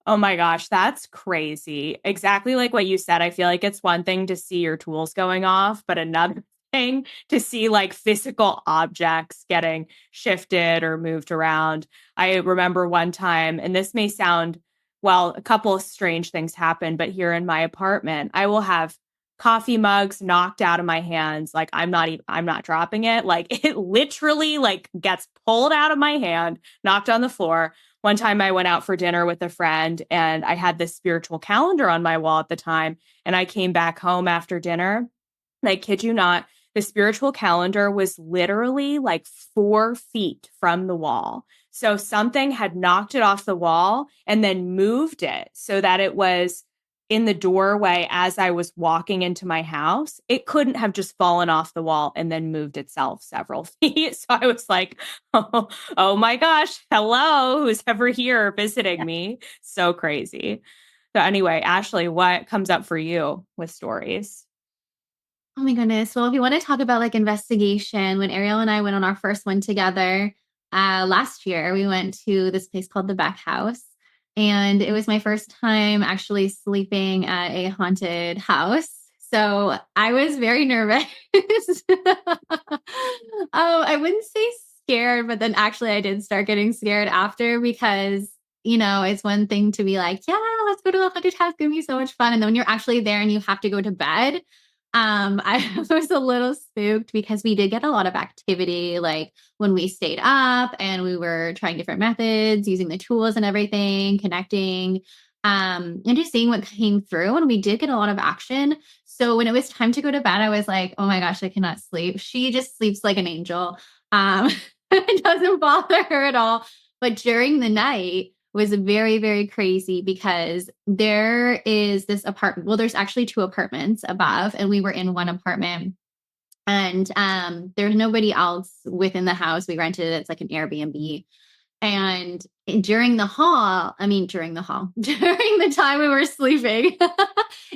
Oh my gosh, that's crazy. Exactly like what you said. I feel like it's one thing to see your tools going off, but another thing to see like physical objects getting shifted or moved around. I remember one time, and this may sound, well, a couple of strange things happened, but here in my apartment, I will have coffee mugs knocked out of my hands. Like I'm not dropping it. Like it literally like gets pulled out of my hand, knocked on the floor. One time I went out for dinner with a friend and I had this spiritual calendar on my wall at the time. And I came back home after dinner. And I kid you not, the spiritual calendar was literally like 4 feet from the wall. So something had knocked it off the wall and then moved it so that it was in the doorway as I was walking into my house. It couldn't have just fallen off the wall and then moved itself several feet. So I was like, oh my gosh, hello, who's ever here visiting me? So crazy. So anyway, Ashley, what comes up for you with stories? Oh my goodness. Well, if you want to talk about like investigation, when Ariel and I went on our first one together last year, we went to this place called the Beck House. And it was my first time actually sleeping at a haunted house. So I was very nervous. I wouldn't say scared, but then actually I did start getting scared after because, it's one thing to be like, yeah, let's go to the haunted house. It's going to be so much fun. And then when you're actually there and you have to go to bed, I was a little spooked because we did get a lot of activity, like when we stayed up and we were trying different methods, using the tools and everything, connecting, and just seeing what came through. And we did get a lot of action. So when it was time to go to bed, I was like, oh my gosh, I cannot sleep. She just sleeps like an angel. It doesn't bother her at all. But during the night, was very, very crazy because there is this apartment. Well, there's actually 2 apartments above, and we were in one apartment. And there's nobody else within the house. We rented it. It's like an Airbnb. And during the time we were sleeping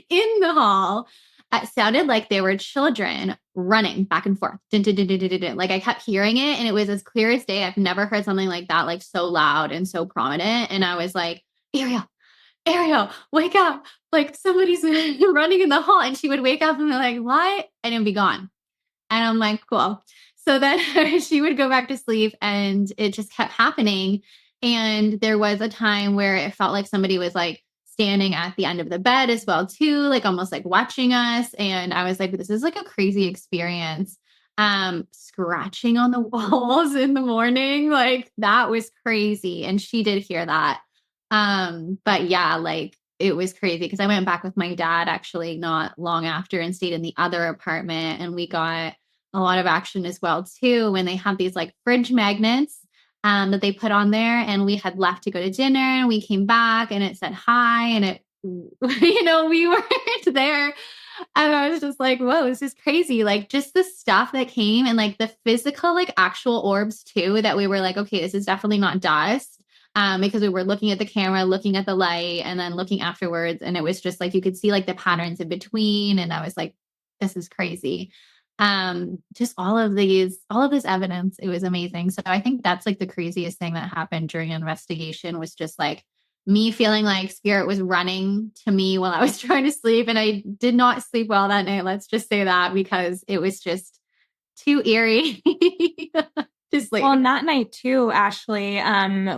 in the hall, it sounded like there were children running back and forth. Dun, dun, dun, dun, dun, dun, dun. Like I kept hearing it and it was as clear as day. I've never heard something like that, like so loud and so prominent. And I was like, Ariel, wake up. Like somebody's running in the hall. And she would wake up and be like, what? And it'd be gone. And I'm like, cool. So then she would go back to sleep and it just kept happening. And there was a time where it felt like somebody was like standing at the end of the bed as well too, like almost like watching us. And I was like, this is like a crazy experience. Scratching on the walls in the morning, like that was crazy. And she did hear that. But yeah, like it was crazy because I went back with my dad actually not long after and stayed in the other apartment, and we got a lot of action as well too when they have these like fridge magnets that they put on there, and we had left to go to dinner, and we came back and it said hi, and it, we weren't there. And I was just like, whoa, this is crazy. Like just the stuff that came and like the physical, like actual orbs too, that we were like, okay, this is definitely not dust. Because we were looking at the camera, looking at the light, and then looking afterwards. And it was just like, you could see like the patterns in between. And I was like, this is crazy. Just all of this evidence. It was amazing. So I think that's like the craziest thing that happened during an investigation was just like me feeling like spirit was running to me while I was trying to sleep. And I did not sleep well that night. Let's just say that, because it was just too eerie to sleep. Well, and that night too, Ashley,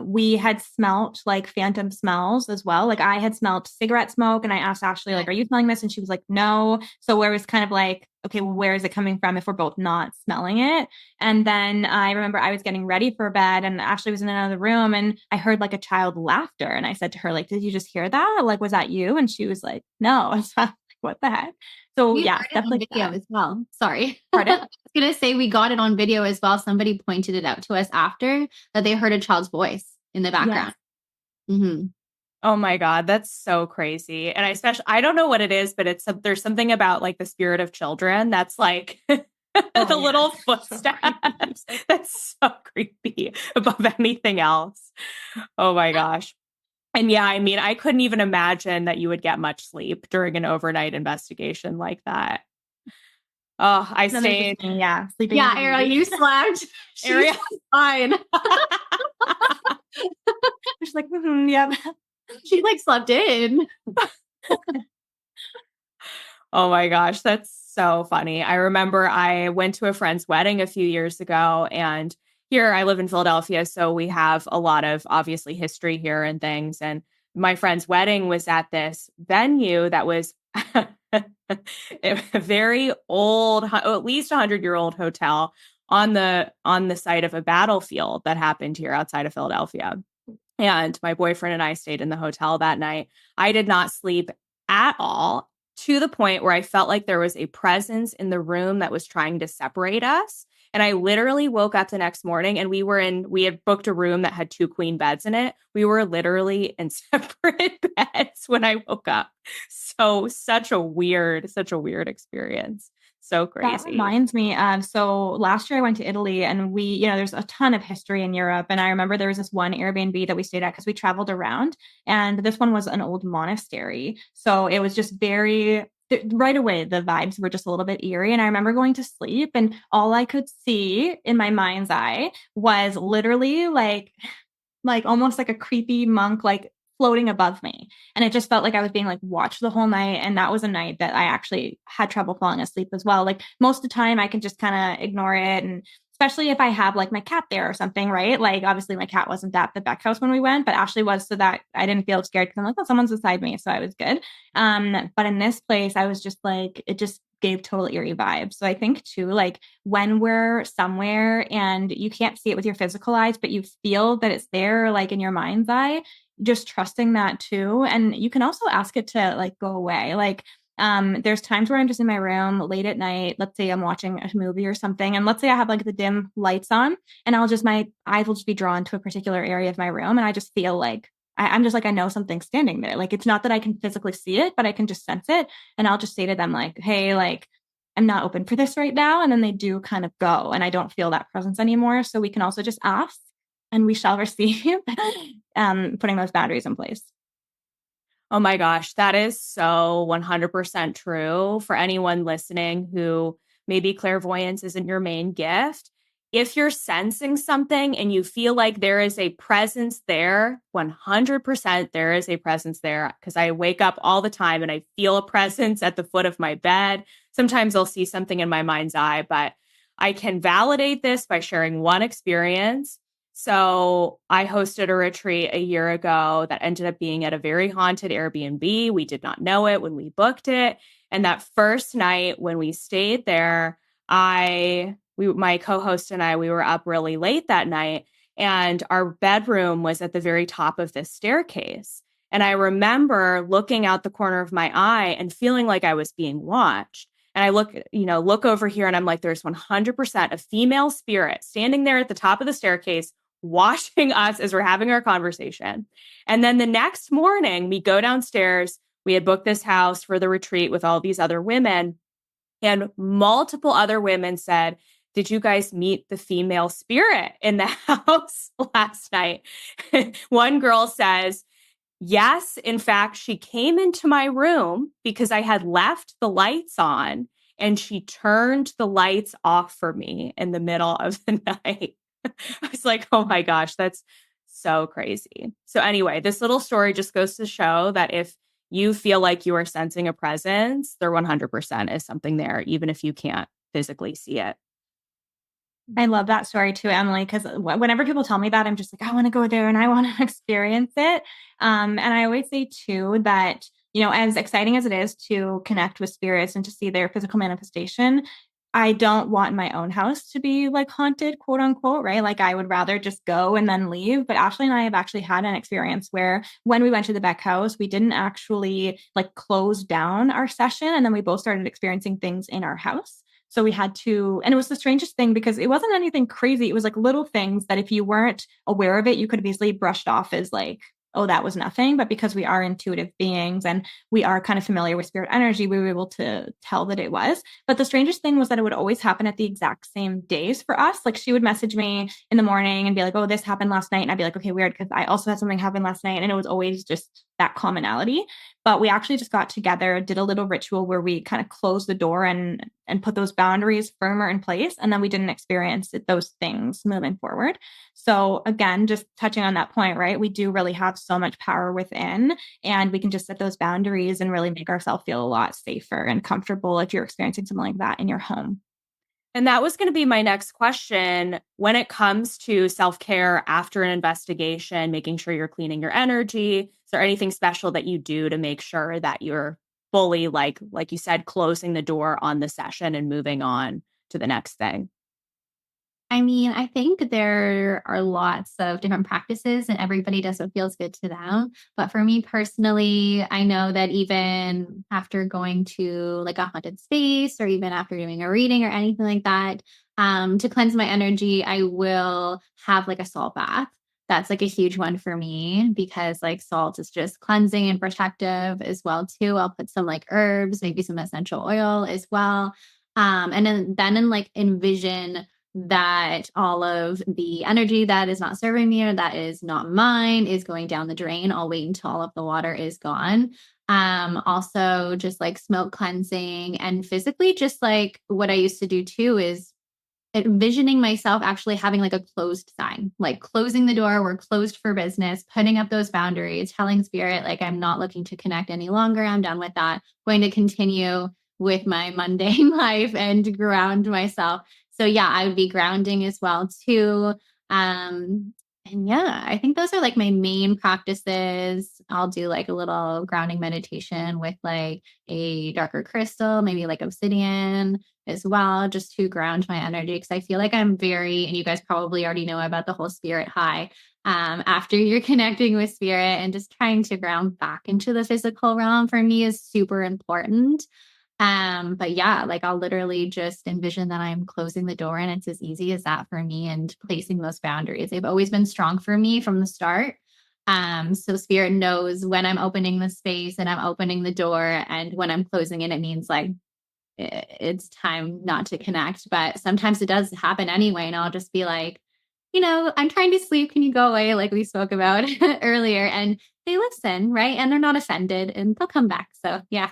we had smelt like phantom smells as well. Like I had smelled cigarette smoke, and I asked Ashley, like, are you smelling this? And she was like, no. So where it was kind of like, okay, well, where is it coming from if we're both not smelling it? And then I remember I was getting ready for bed, and Ashley was in another room, and I heard like a child laughter. And I said to her, like, did you just hear that? Like, was that you? And she was like, no. And so I was like, what the heck? So We yeah, heard it stuff on like video that. as well. Sorry. Pardon? I was going to say we got it on video as well. Somebody pointed it out to us after that they heard a child's voice in the background. Yes. Mm-hmm. Oh my God, that's so crazy. And I don't know what it is, but there's something about like the spirit of children that's like the little footsteps. That's so creepy above anything else. Oh my gosh. And yeah, I mean, I couldn't even imagine that you would get much sleep during an overnight investigation like that. Oh, I And then there's stayed. just me, yeah, sleeping. Yeah, in the Ariel, movie. you slept. Ariel. She's fine. She's like, yeah. She like slept in. Oh my gosh, that's so funny. I remember I went to a friend's wedding a few years ago, and here I live in Philadelphia, so we have a lot of obviously history here and things. And my friend's wedding was at this venue that was a very old, at least 100-year-old hotel on the site of a battlefield that happened here outside of Philadelphia. And my boyfriend and I stayed in the hotel that night. I did not sleep at all, to the point where I felt like there was a presence in the room that was trying to separate us. And I literally woke up the next morning, and we had booked a room that had 2 queen beds in it. We were literally in separate beds when I woke up. So such a weird experience. So crazy. That reminds me of, so last year I went to Italy, and we, there's a ton of history in Europe. And I remember there was this one Airbnb that we stayed at because we traveled around, and this one was an old monastery. So it was just right away, the vibes were just a little bit eerie. And I remember going to sleep, and all I could see in my mind's eye was literally like almost like a creepy monk, like floating above me. And it just felt like I was being like watched the whole night. And that was a night that I actually had trouble falling asleep as well. Like most of the time I can just kind of ignore it. And especially if I have like my cat there or something, right? Like obviously my cat wasn't at the Beck house when we went, but Ashley was, so that I didn't feel scared because I'm like, oh, someone's beside me. So I was good. But in this place, I was just like, it just gave total eerie vibes. So I think too, like when we're somewhere and you can't see it with your physical eyes, but you feel that it's there, like in your mind's eye, just trusting that too. And you can also ask it to like go away. Like there's times where I'm just in my room late at night. Let's say I'm watching a movie or something, and let's say I have like the dim lights on, and my eyes will just be drawn to a particular area of my room, and I just feel like I'm just like, I know something's standing there. Like it's not that I can physically see it, but I can just sense it. And I'll just say to them like, hey, like I'm not open for this right now. And then they do kind of go, and I don't feel that presence anymore. So we can also just ask, and we shall receive. Putting those boundaries in place. Oh my gosh, that is so 100% true for anyone listening who maybe clairvoyance isn't your main gift. If you're sensing something and you feel like there is a presence there, 100% there is a presence there, because I wake up all the time and I feel a presence at the foot of my bed. Sometimes I'll see something in my mind's eye, but I can validate this by sharing one experience. So I hosted a retreat a year ago that ended up being at a very haunted Airbnb. We did not know it when we booked it. And that first night when we stayed there, my co-host and I, we were up really late that night, and our bedroom was at the very top of this staircase. And I remember looking out the corner of my eye and feeling like I was being watched. And I look over here, and I'm like, there's 100% a female spirit standing there at the top of the staircase watching us as we're having our conversation. And then the next morning, we go downstairs. We had booked this house for the retreat with all these other women. And multiple other women said, did you guys meet the female spirit in the house last night? One girl says, yes, in fact, she came into my room because I had left the lights on and she turned the lights off for me in the middle of the night. I was like, oh my gosh, that's so crazy. So anyway, this little story just goes to show that if you feel like you are sensing a presence, there 100% is something there, even if you can't physically see it. I love that story too, Emily, because whenever people tell me that, I'm just like, I want to go there and I want to experience it. And I always say too that, as exciting as it is to connect with spirits and to see their physical manifestation, I don't want my own house to be like haunted, quote unquote, right? Like I would rather just go and then leave. But Ashley and I have actually had an experience where when we went to the Beck house, we didn't actually like close down our session. And then we both started experiencing things in our house. So we had to, and it was the strangest thing because it wasn't anything crazy. It was like little things that if you weren't aware of it, you could have easily brushed off as like, oh, that was nothing. But because we are intuitive beings and we are kind of familiar with spirit energy, we were able to tell that it was. But the strangest thing was that it would always happen at the exact same days for us. Like she would message me in the morning and be like, oh, this happened last night. And I'd be like, okay, weird. Because I also had something happen last night. And it was always just that commonality. But we actually just got together, did a little ritual where we kind of closed the door and put those boundaries firmer in place. And then we didn't experience those things moving forward. So again, just touching on that point, right? We do really have so much power within, and we can just set those boundaries and really make ourselves feel a lot safer and comfortable if you're experiencing something like that in your home. And that was going to be my next question. When it comes to self-care after an investigation, making sure you're cleaning your energy, is there anything special that you do to make sure that you're fully, like you said, closing the door on the session and moving on to the next thing? I mean, I think there are lots of different practices and everybody does what feels good to them. But for me personally, I know that even after going to like a haunted space or even after doing a reading or anything like that, to cleanse my energy, I will have like a salt bath. That's like a huge one for me because like salt is just cleansing and protective as well too. I'll put some like herbs, maybe some essential oil as well. And then like envision that all of the energy that is not serving me or that is not mine is going down the drain. I'll wait until all of the water is gone. Also just like smoke cleansing and physically just like what I used to do too is envisioning myself actually having like a closed sign, like closing the door, we're closed for business, putting up those boundaries, telling spirit, like I'm not looking to connect any longer. I'm done with that. Going to continue with my mundane life and ground myself. So yeah, I would be grounding as well too. And yeah, I think those are like my main practices. I'll do like a little grounding meditation with like a darker crystal, maybe like obsidian as well, just to ground my energy. Because I feel like I'm very, and you guys probably already know about the whole spirit high. After you're connecting with spirit and just trying to ground back into the physical realm for me is super important. But yeah, like I'll literally just envision that I'm closing the door and it's as easy as that for me and placing those boundaries. They've always been strong for me from the start. So spirit knows when I'm opening the space and I'm opening the door and when I'm closing it, it means like it's time not to connect. But sometimes it does happen anyway. And I'll just be like, I'm trying to sleep. Can you go away? Like we spoke about earlier. And they listen, right? And they're not offended and they'll come back. So yeah.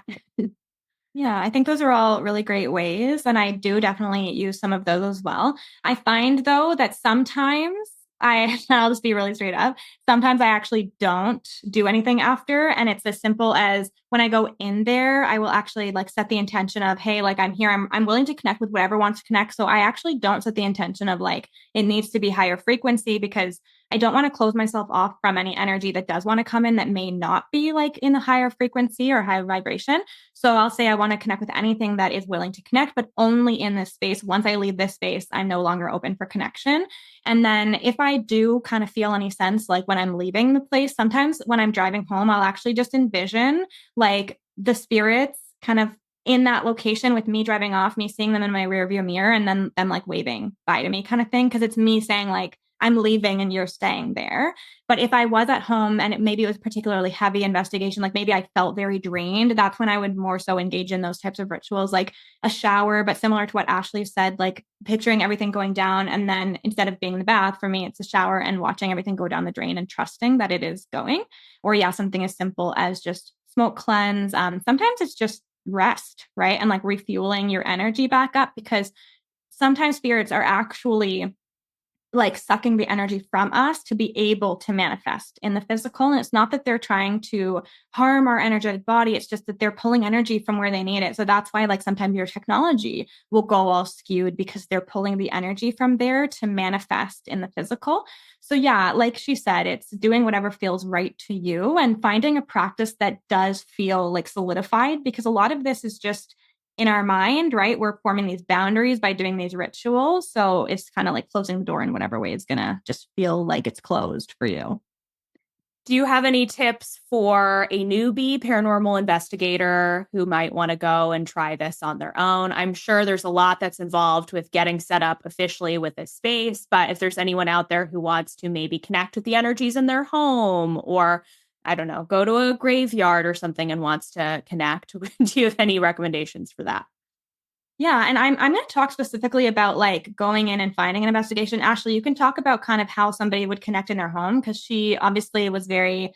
Yeah, I think those are all really great ways. And I do definitely use some of those as well. I find though that sometimes I'll just be really straight up. Sometimes I actually don't do anything after. And it's as simple as when I go in there, I will actually like set the intention of, hey, like I'm here, I'm willing to connect with whatever wants to connect. So I actually don't set the intention of like, it needs to be higher frequency because I don't want to close myself off from any energy that does want to come in that may not be like in a higher frequency or high vibration. So I'll say I want to connect with anything that is willing to connect, but only in this space. Once I leave this space, I'm no longer open for connection. And then if I do kind of feel any sense, like when I'm leaving the place, sometimes when I'm driving home, I'll actually just envision like the spirits kind of in that location with me driving off, me seeing them in my rearview mirror, and then them like waving bye to me kind of thing. Cause it's me saying like, I'm leaving and you're staying there. But if I was at home and maybe it was particularly heavy investigation, like maybe I felt very drained, that's when I would more so engage in those types of rituals, like a shower, but similar to what Ashley said, like picturing everything going down. And then instead of being in the bath, for me, it's a shower and watching everything go down the drain and trusting that it is going. Or yeah, something as simple as just smoke cleanse. Sometimes it's just rest, right? And like refueling your energy back up, because sometimes spirits are actually like sucking the energy from us to be able to manifest in the physical. And it's not that they're trying to harm our energetic body. It's just that they're pulling energy from where they need it. So that's why like sometimes your technology will go all skewed, because they're pulling the energy from there to manifest in the physical. So yeah, like she said, it's doing whatever feels right to you and finding a practice that does feel like solidified, because a lot of this is just in our mind, right? We're forming these boundaries by doing these rituals. So it's kind of like closing the door in whatever way is going to just feel like it's closed for you. Do you have any tips for a newbie paranormal investigator who might want to go and try this on their own? I'm sure there's a lot that's involved with getting set up officially with this space, but if there's anyone out there who wants to maybe connect with the energies in their home, or I don't know, go to a graveyard or something and wants to connect, do you have any recommendations for that? Yeah, and I'm going to talk specifically about like going in and finding an investigation. Ashley, you can talk about kind of how somebody would connect in their home, because she obviously was very,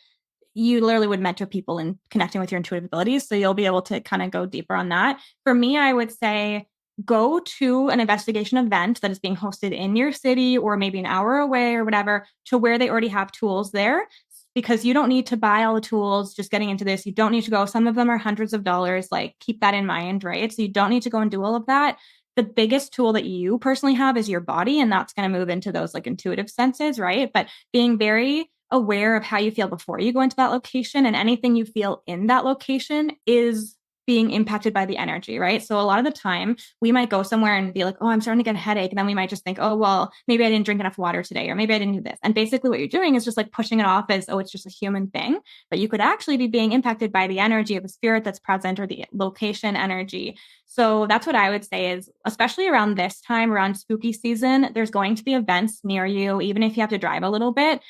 you literally would mentor people in connecting with your intuitive abilities. So you'll be able to kind of go deeper on that. For me, I would say go to an investigation event that is being hosted in your city or maybe an hour away or whatever, to where they already have tools there, because you don't need to buy all the tools just getting into this. You don't need to go. Some of them are hundreds of dollars. Like keep that in mind, right? So you don't need to go and do all of that. The biggest tool that you personally have is your body, and that's going to move into those like intuitive senses, right? But being very aware of how you feel before you go into that location, and anything you feel in that location is being impacted by the energy, right? So a lot of the time we might go somewhere and be like, oh, I'm starting to get a headache. And then we might just think, oh, well, maybe I didn't drink enough water today, or maybe I didn't do this. And basically what you're doing is just like pushing it off as, oh, it's just a human thing. But you could actually be being impacted by the energy of a spirit that's present, or the location energy. So that's what I would say is, especially around this time, around spooky season, there's going to be events near you, even if you have to drive a little bit.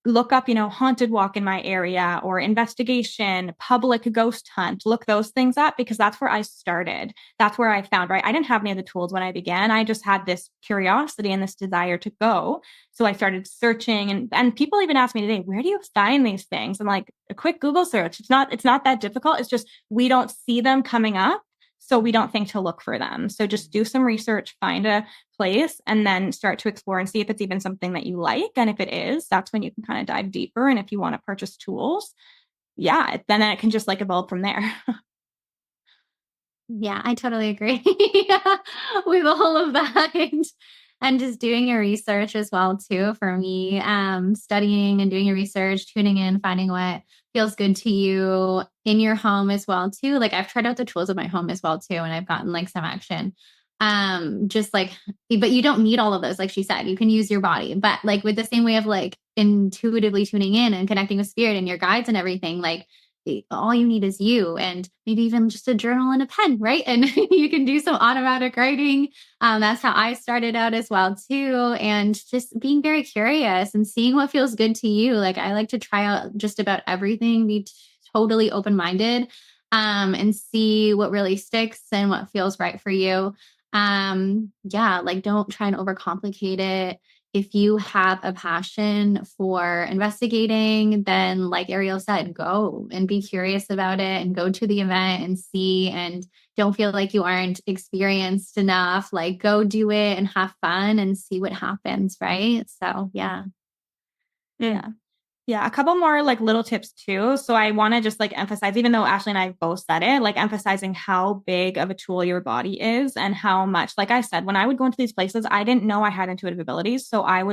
Look up, haunted walk in my area, or investigation, public ghost hunt. Look those things up, because that's where I started. That's where I found, right? I didn't have any of the tools when I began. I just had this curiosity and this desire to go. So I started searching, and people even ask me today, where do you find these things? I'm like, a quick Google search. It's not that difficult. It's just, we don't see them coming up, so we don't think to look for them. So just do some research, find a place, and then start to explore and see if it's even something that you like. And if it is, that's when you can kind of dive deeper. And if you want to purchase tools, yeah, then it can just like evolve from there. Yeah, I totally agree yeah, with all of that. And just doing your research as well too. For me, studying and doing your research, tuning in, finding what feels good to you in your home as well too. Like I've tried out the tools of my home as well too, and I've gotten like some action. Just like, but you don't need all of those. Like she said, you can use your body, but like with the same way of like intuitively tuning in and connecting with spirit and your guides and everything, like all you need is you, and maybe even just a journal and a pen, right? And you can do some automatic writing. That's how I started out as well too. And just being very curious and seeing what feels good to you. Like I like to try out just about everything, be totally open-minded, and see what really sticks and what feels right for you. Yeah, like don't try and overcomplicate it. If you have a passion for investigating, then like Ariel said, go and be curious about it and go to the event and see, and don't feel like you aren't experienced enough. Like go do it and have fun and see what happens. Right. So yeah. Yeah. Yeah, a couple more like little tips too. So I want to just like emphasize, even though Ashley and I both said it, like emphasizing how big of a tool your body is, and how much, like I said, when I would go into these places, I didn't know I had intuitive abilities. So I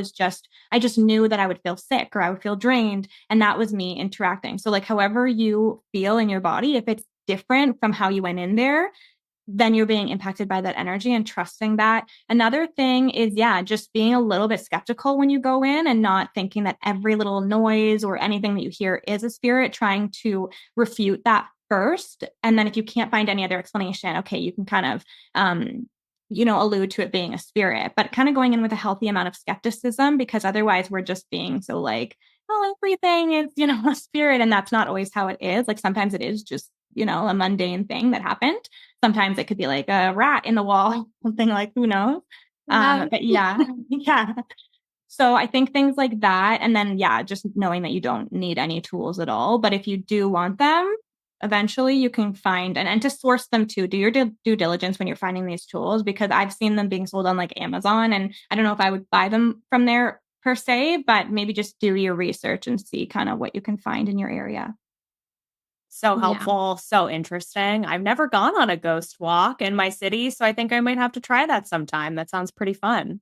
just knew that I would feel sick or I would feel drained. And that was me interacting. So like however you feel in your body, if it's different from how you went in there, then you're being impacted by that energy, and trusting that. Another thing is, yeah, just being a little bit skeptical when you go in, and not thinking that every little noise or anything that you hear is a spirit, trying to refute that first. And then if you can't find any other explanation, okay, you can kind of allude to it being a spirit, but kind of going in with a healthy amount of skepticism, because otherwise we're just being so like, oh, everything is, a spirit. And that's not always how it is. Like sometimes it is just, a mundane thing that happened. Sometimes it could be like a rat in the wall, something like, who knows? But yeah, yeah. So I think things like that. And then, yeah, just knowing that you don't need any tools at all. But if you do want them, eventually you can find and to source them too. Do your due diligence when you're finding these tools, because I've seen them being sold on like Amazon. And I don't know if I would buy them from there per se, but maybe just do your research and see kind of what you can find in your area. So helpful, so interesting. I've never gone on a ghost walk in my city, so I think I might have to try that sometime. That sounds pretty fun.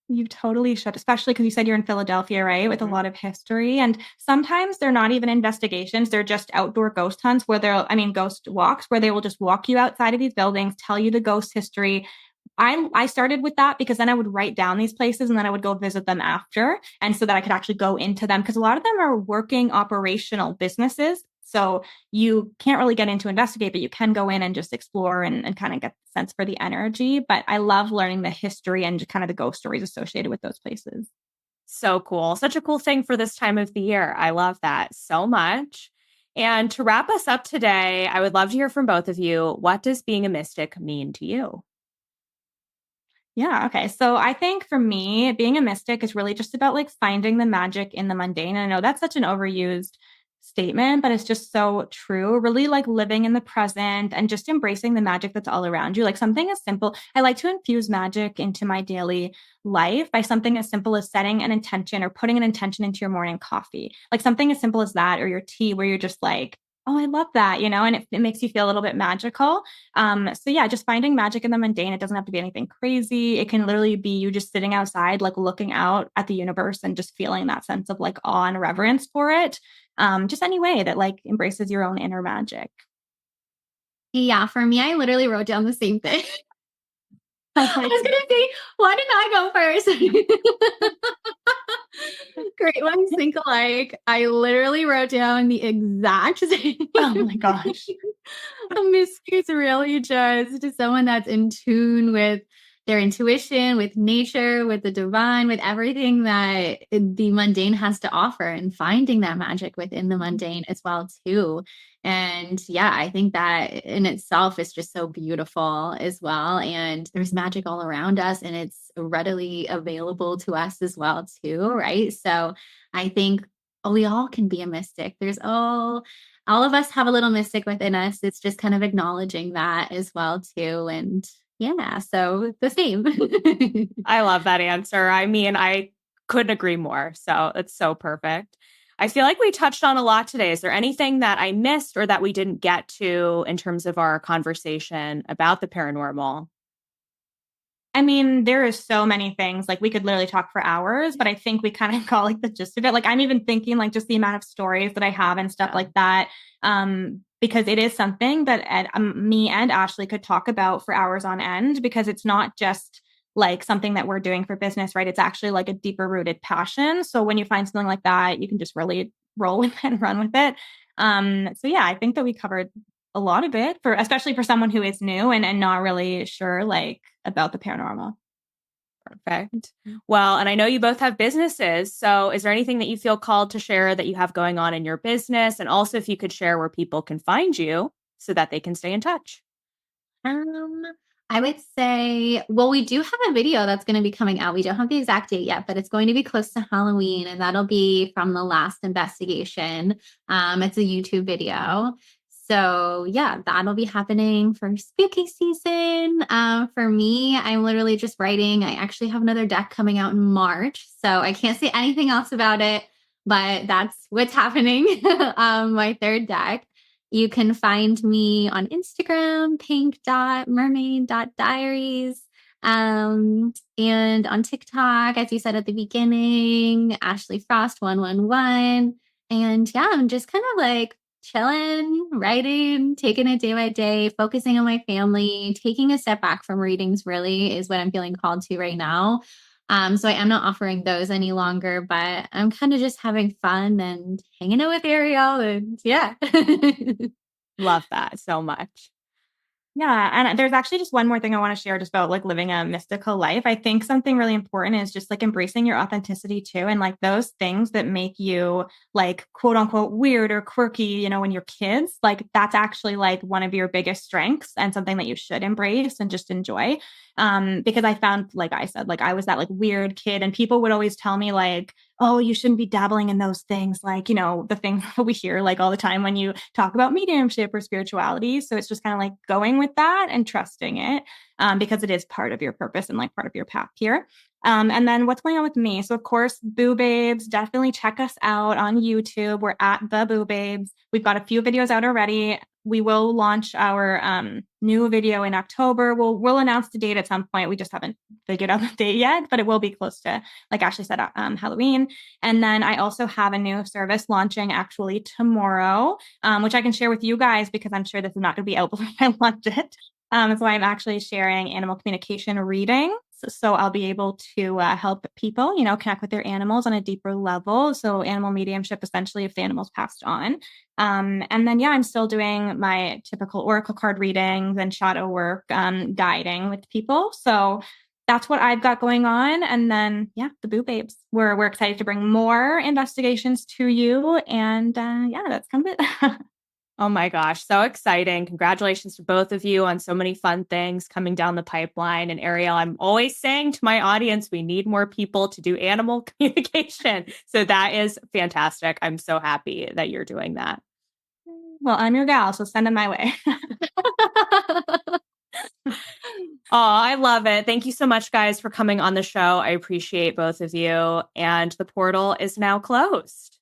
You totally should, especially because you said you're in Philadelphia, right? With a lot of history. And sometimes they're not even investigations. They're just outdoor ghost hunts ghost walks where they will just walk you outside of these buildings, tell you the ghost history. I started with that because then I would write down these places and then I would go visit them after. And so that I could actually go into them, because a lot of them are working operational businesses. So you can't really get into investigate, but you can go in and just explore and kind of get the sense for the energy. But I love learning the history and kind of the ghost stories associated with those places. So cool. Such a cool thing for this time of the year. I love that so much. And to wrap us up today, I would love to hear from both of you. What does being a mystic mean to you? Yeah. Okay. So I think for me, being a mystic is really just about like finding the magic in the mundane. And I know that's such an overused statement, but it's just so true. Really like living in the present and just embracing the magic that's all around you. Like something as simple, I like to infuse magic into my daily life by something as simple as setting an intention or putting an intention into your morning coffee. Like something as simple as that, or your tea, where you're just like, oh, I love that, and it makes you feel a little bit magical. So yeah, just finding magic in the mundane. It doesn't have to be anything crazy. It can literally be you just sitting outside, like looking out at the universe and just feeling that sense of like awe and reverence for it. Just any way that like embraces your own inner magic. Yeah, for me, I literally wrote down the same thing. I was gonna say, why didn't I go first? Great whimsical. Like I literally wrote down the exact same. Oh my gosh. A mystery is really just someone that's in tune with their intuition, with nature, with the divine, with everything that the mundane has to offer, and finding that magic within the mundane as well too. And yeah, I think that in itself is just so beautiful as well. And there's magic all around us, and it's readily available to us as well too, right? So I think we all can be a mystic. There's all of us have a little mystic within us. It's just kind of acknowledging that as well too. And yeah, so the same. I love that answer. I mean, I couldn't agree more. So it's so perfect. I feel like we touched on a lot today. Is there anything that I missed or that we didn't get to in terms of our conversation about the paranormal? I mean, there is so many things. Like we could literally talk for hours, but I think we kind of got like the gist of it. Like I'm even thinking like just the amount of stories that I have and stuff like that. Because it is something that me and Ashley could talk about for hours on end, because it's not just like something that we're doing for business, right? It's actually like a deeper rooted passion. So when you find something like that, you can just really roll with it and run with it. So yeah, I think that we covered a lot of it, for especially for someone who is new and not really sure like about the paranormal. Perfect. Well, and I know you both have businesses. So is there anything that you feel called to share that you have going on in your business? And also if you could share where people can find you so that they can stay in touch. I would say, well, we do have a video that's going to be coming out. We don't have the exact date yet, but it's going to be close to Halloween, and that'll be from the last investigation. It's a YouTube video. So yeah, that'll be happening for spooky season. For me, I'm literally just writing. I actually have another deck coming out in March, so I can't say anything else about it, but that's what's happening. My third deck. You can find me on Instagram, pink.mermaid.diaries. And on TikTok, as you said at the beginning, Ashley Frost 111. And yeah, I'm just kind of like chilling, writing, taking it day by day, focusing on my family, taking a step back from readings really is what I'm feeling called to right now. So I am not offering those any longer, but I'm kind of just having fun and hanging out with Ariel, and yeah. Love that so much. Yeah. And there's actually just one more thing I want to share just about like living a mystical life. I think something really important is just like embracing your authenticity too. And like those things that make you like quote unquote weird or quirky, you know, when you're kids, like that's actually like one of your biggest strengths and something that you should embrace and just enjoy. Because I found, like I said, like I was that like weird kid and people would always tell me like, oh, you shouldn't be dabbling in those things. Like, you know, the things that we hear like all the time when you talk about mediumship or spirituality. So it's just kind of like going with that and trusting it because it is part of your purpose and like part of your path here. And then what's going on with me? So of course, Boo Babes, definitely check us out on YouTube. We're at the Boo Babes. We've got a few videos out already. We will launch our new video in October. We'll announce the date at some point. We just haven't figured out the date yet, but it will be close to, like Ashley said, Halloween. And then I also have a new service launching actually tomorrow, which I can share with you guys because I'm sure this is not going to be out before I launch it. So I'm actually sharing animal communication reading. So I'll be able to help people, you know, connect with their animals on a deeper level. So animal mediumship, essentially, if the animal's passed on. And then, yeah, I'm still doing my typical oracle card readings and shadow work, guiding with people. So that's what I've got going on. And then, yeah, the Boo Babes. We're excited to bring more investigations to you. And yeah, that's kind of it. Oh my gosh, so exciting. Congratulations to both of you on so many fun things coming down the pipeline. And Ariel, I'm always saying to my audience, we need more people to do animal communication. So that is fantastic. I'm so happy that you're doing that. Well, I'm your gal, so send them my way. Oh, I love it. Thank you so much, guys, for coming on the show. I appreciate both of you. And the portal is now closed.